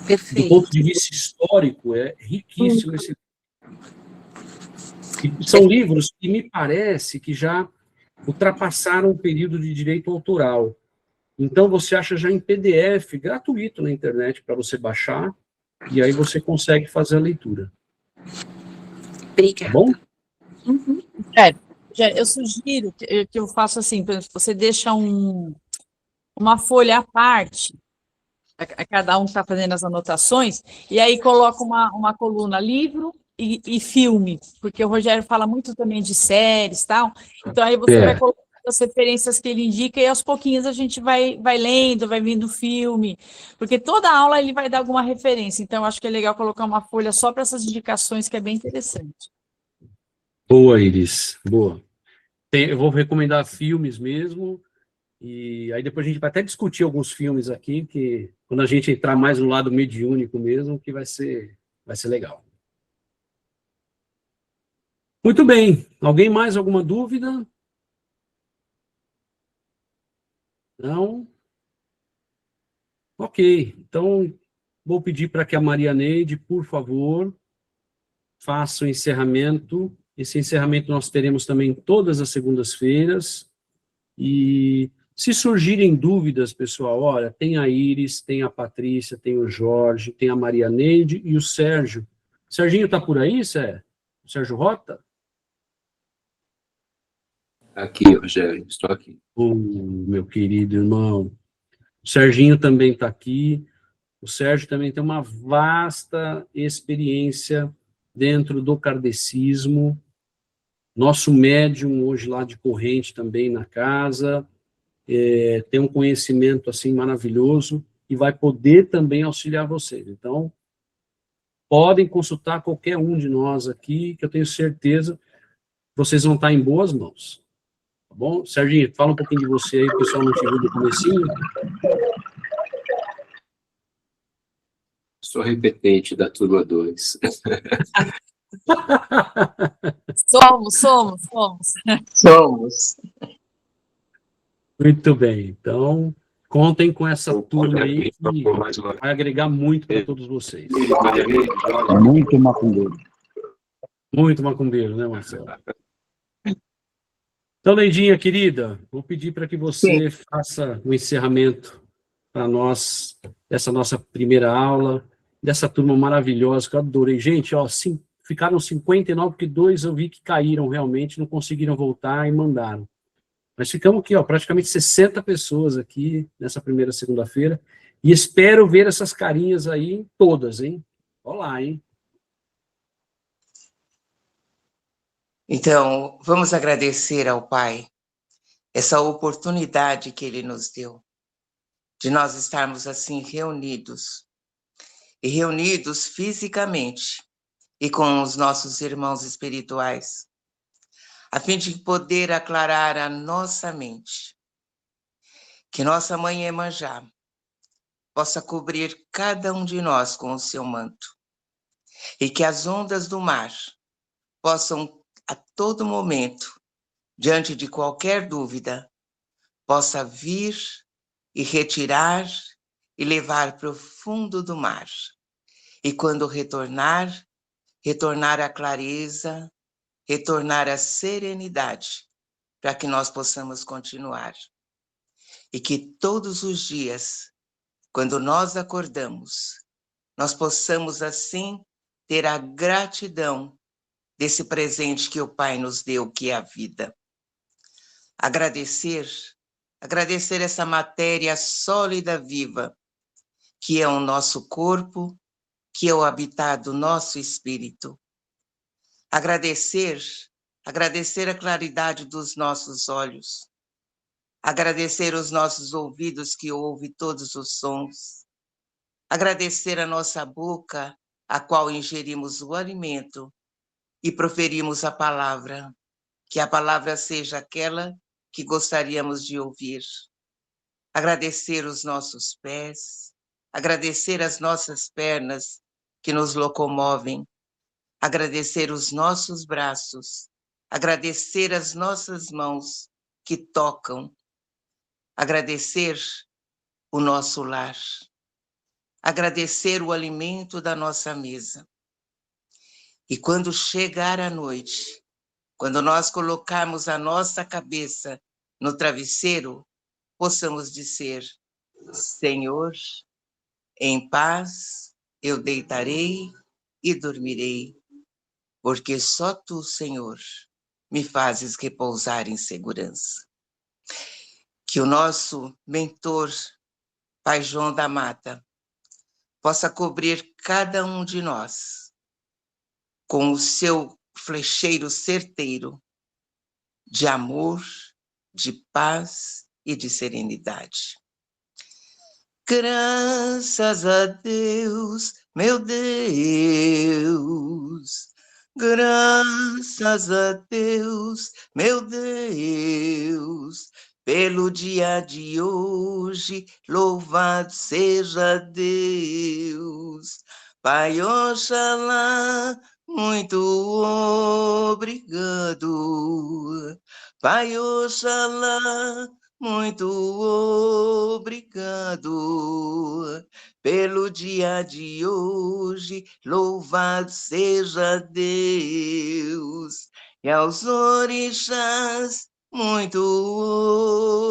Perfeito. Do ponto de vista histórico, é riquíssimo esse livro. E são livros que me parece que já ultrapassaram o período de direito autoral. Então, você acha já em PDF, gratuito na internet, para você baixar, e aí você consegue fazer a leitura. Obrigada. Tá bom? Eu sugiro que eu faça assim, por exemplo, você deixa uma folha à parte, a cada um está fazendo as anotações, e aí coloca uma coluna livro e filme, porque o Rogério fala muito também de séries e tal, então aí você vai colocar as referências que ele indica e aos pouquinhos a gente vai lendo, vai vendo o filme, porque toda aula ele vai dar alguma referência, então eu acho que é legal colocar uma folha só para essas indicações, que é bem interessante. Boa, Iris, boa. Eu vou recomendar filmes mesmo, e aí depois a gente vai até discutir alguns filmes aqui, que quando a gente entrar mais no lado mediúnico mesmo, que vai ser legal. Muito bem. Alguém mais, alguma dúvida? Não? Ok. Então, vou pedir para que a Maria Neide, por favor, faça o encerramento. Esse encerramento nós teremos também todas as segundas-feiras. E se surgirem dúvidas, pessoal, olha, tem a Iris, tem a Patrícia, tem o Jorge, tem a Maria Neide e o Sérgio. O Serginho está por aí, Sérgio? O Sérgio Rota? Aqui, Rogério, estou aqui. Meu querido irmão. O Serginho também está aqui. O Sérgio também tem uma vasta experiência dentro do kardecismo. Nosso médium hoje lá de corrente também na casa. Tem um conhecimento assim maravilhoso e vai poder também auxiliar vocês. Então, podem consultar qualquer um de nós aqui, que eu tenho certeza que vocês vão estar em boas mãos. tá bom? Serginho, fala um pouquinho de você aí, o pessoal não te viu no comecinho. Sou repetente da turma 2. Somos. Muito bem, então contem com essa turma aí que vai agregar muito para todos vocês. Muito macumbeiro. Muito macumbeiro, né, Marcelo? Então, Neidinha, querida, vou pedir para que você faça o encerramento para nós dessa nossa primeira aula, dessa turma maravilhosa que eu adorei. Gente, ó, ficaram 59, porque 2 eu vi que caíram realmente, não conseguiram voltar e mandaram. Mas ficamos aqui, ó, praticamente 60 pessoas aqui nessa primeira segunda-feira, e espero ver essas carinhas aí todas, hein? Olá, hein? Então, vamos agradecer ao Pai essa oportunidade que Ele nos deu, de nós estarmos assim reunidos, e reunidos fisicamente, e com os nossos irmãos espirituais, a fim de poder aclarar a nossa mente, que nossa Mãe Iemanjá possa cobrir cada um de nós com o seu manto, e que as ondas do mar possam, a todo momento, diante de qualquer dúvida, possa vir e retirar e levar para o fundo do mar. E quando retornar, retornar a clareza, retornar a serenidade, para que nós possamos continuar. E que todos os dias, quando nós acordamos, nós possamos assim ter a gratidão desse presente que o Pai nos deu, que é a vida. Agradecer essa matéria sólida, viva, que é o nosso corpo, que é o habitat do nosso espírito. Agradecer a claridade dos nossos olhos. Agradecer os nossos ouvidos que ouvem todos os sons. Agradecer a nossa boca, a qual ingerimos o alimento e proferimos a palavra, que a palavra seja aquela que gostaríamos de ouvir. Agradecer os nossos pés, agradecer as nossas pernas que nos locomovem, agradecer os nossos braços, agradecer as nossas mãos que tocam, agradecer o nosso lar, agradecer o alimento da nossa mesa. E quando chegar a noite, quando nós colocarmos a nossa cabeça no travesseiro, possamos dizer: Senhor, em paz eu deitarei e dormirei, porque só Tu, Senhor, me fazes repousar em segurança. Que o nosso mentor, Pai João da Mata, possa cobrir cada um de nós com o seu flecheiro certeiro de amor, de paz e de serenidade. Graças a Deus, meu Deus. Graças a Deus, meu Deus, pelo dia de hoje, louvado seja Deus. Pai Oxalá, muito obrigado. Pai Oxalá, muito obrigado. Pelo dia de hoje, louvado seja Deus. E aos orixás, muito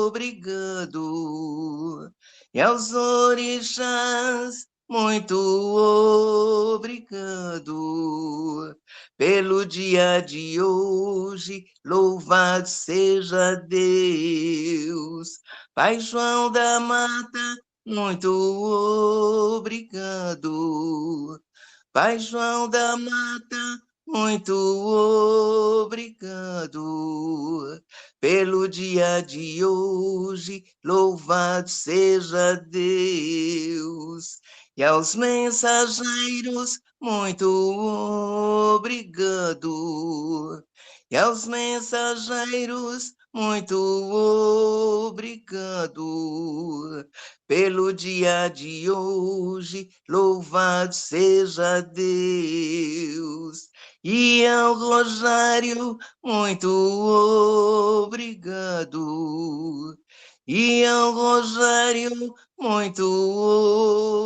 obrigado. E aos orixás, muito obrigado. Pelo dia de hoje, louvado seja Deus. Pai João da Mata, muito obrigado. Pai João da Mata, muito obrigado. Pelo dia de hoje, louvado seja Deus. E aos mensageiros, muito obrigado. E aos mensageiros, muito obrigado pelo dia de hoje, louvado seja Deus. E ao Rosário, muito obrigado. E ao Rosário, muito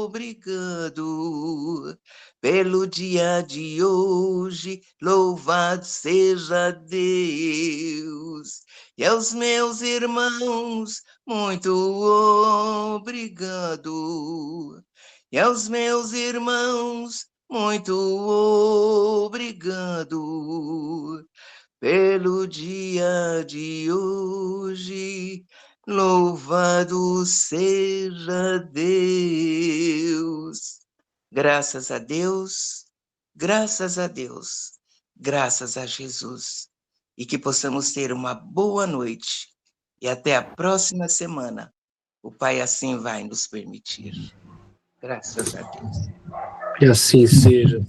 obrigado pelo dia de hoje, louvado seja Deus. E aos meus irmãos, muito obrigado. E aos meus irmãos, muito obrigado pelo dia de hoje, louvado seja Deus. Graças a Deus, graças a Deus, graças a Jesus. E que possamos ter uma boa noite. E até a próxima semana. O Pai assim vai nos permitir. Graças a Deus. Que assim seja.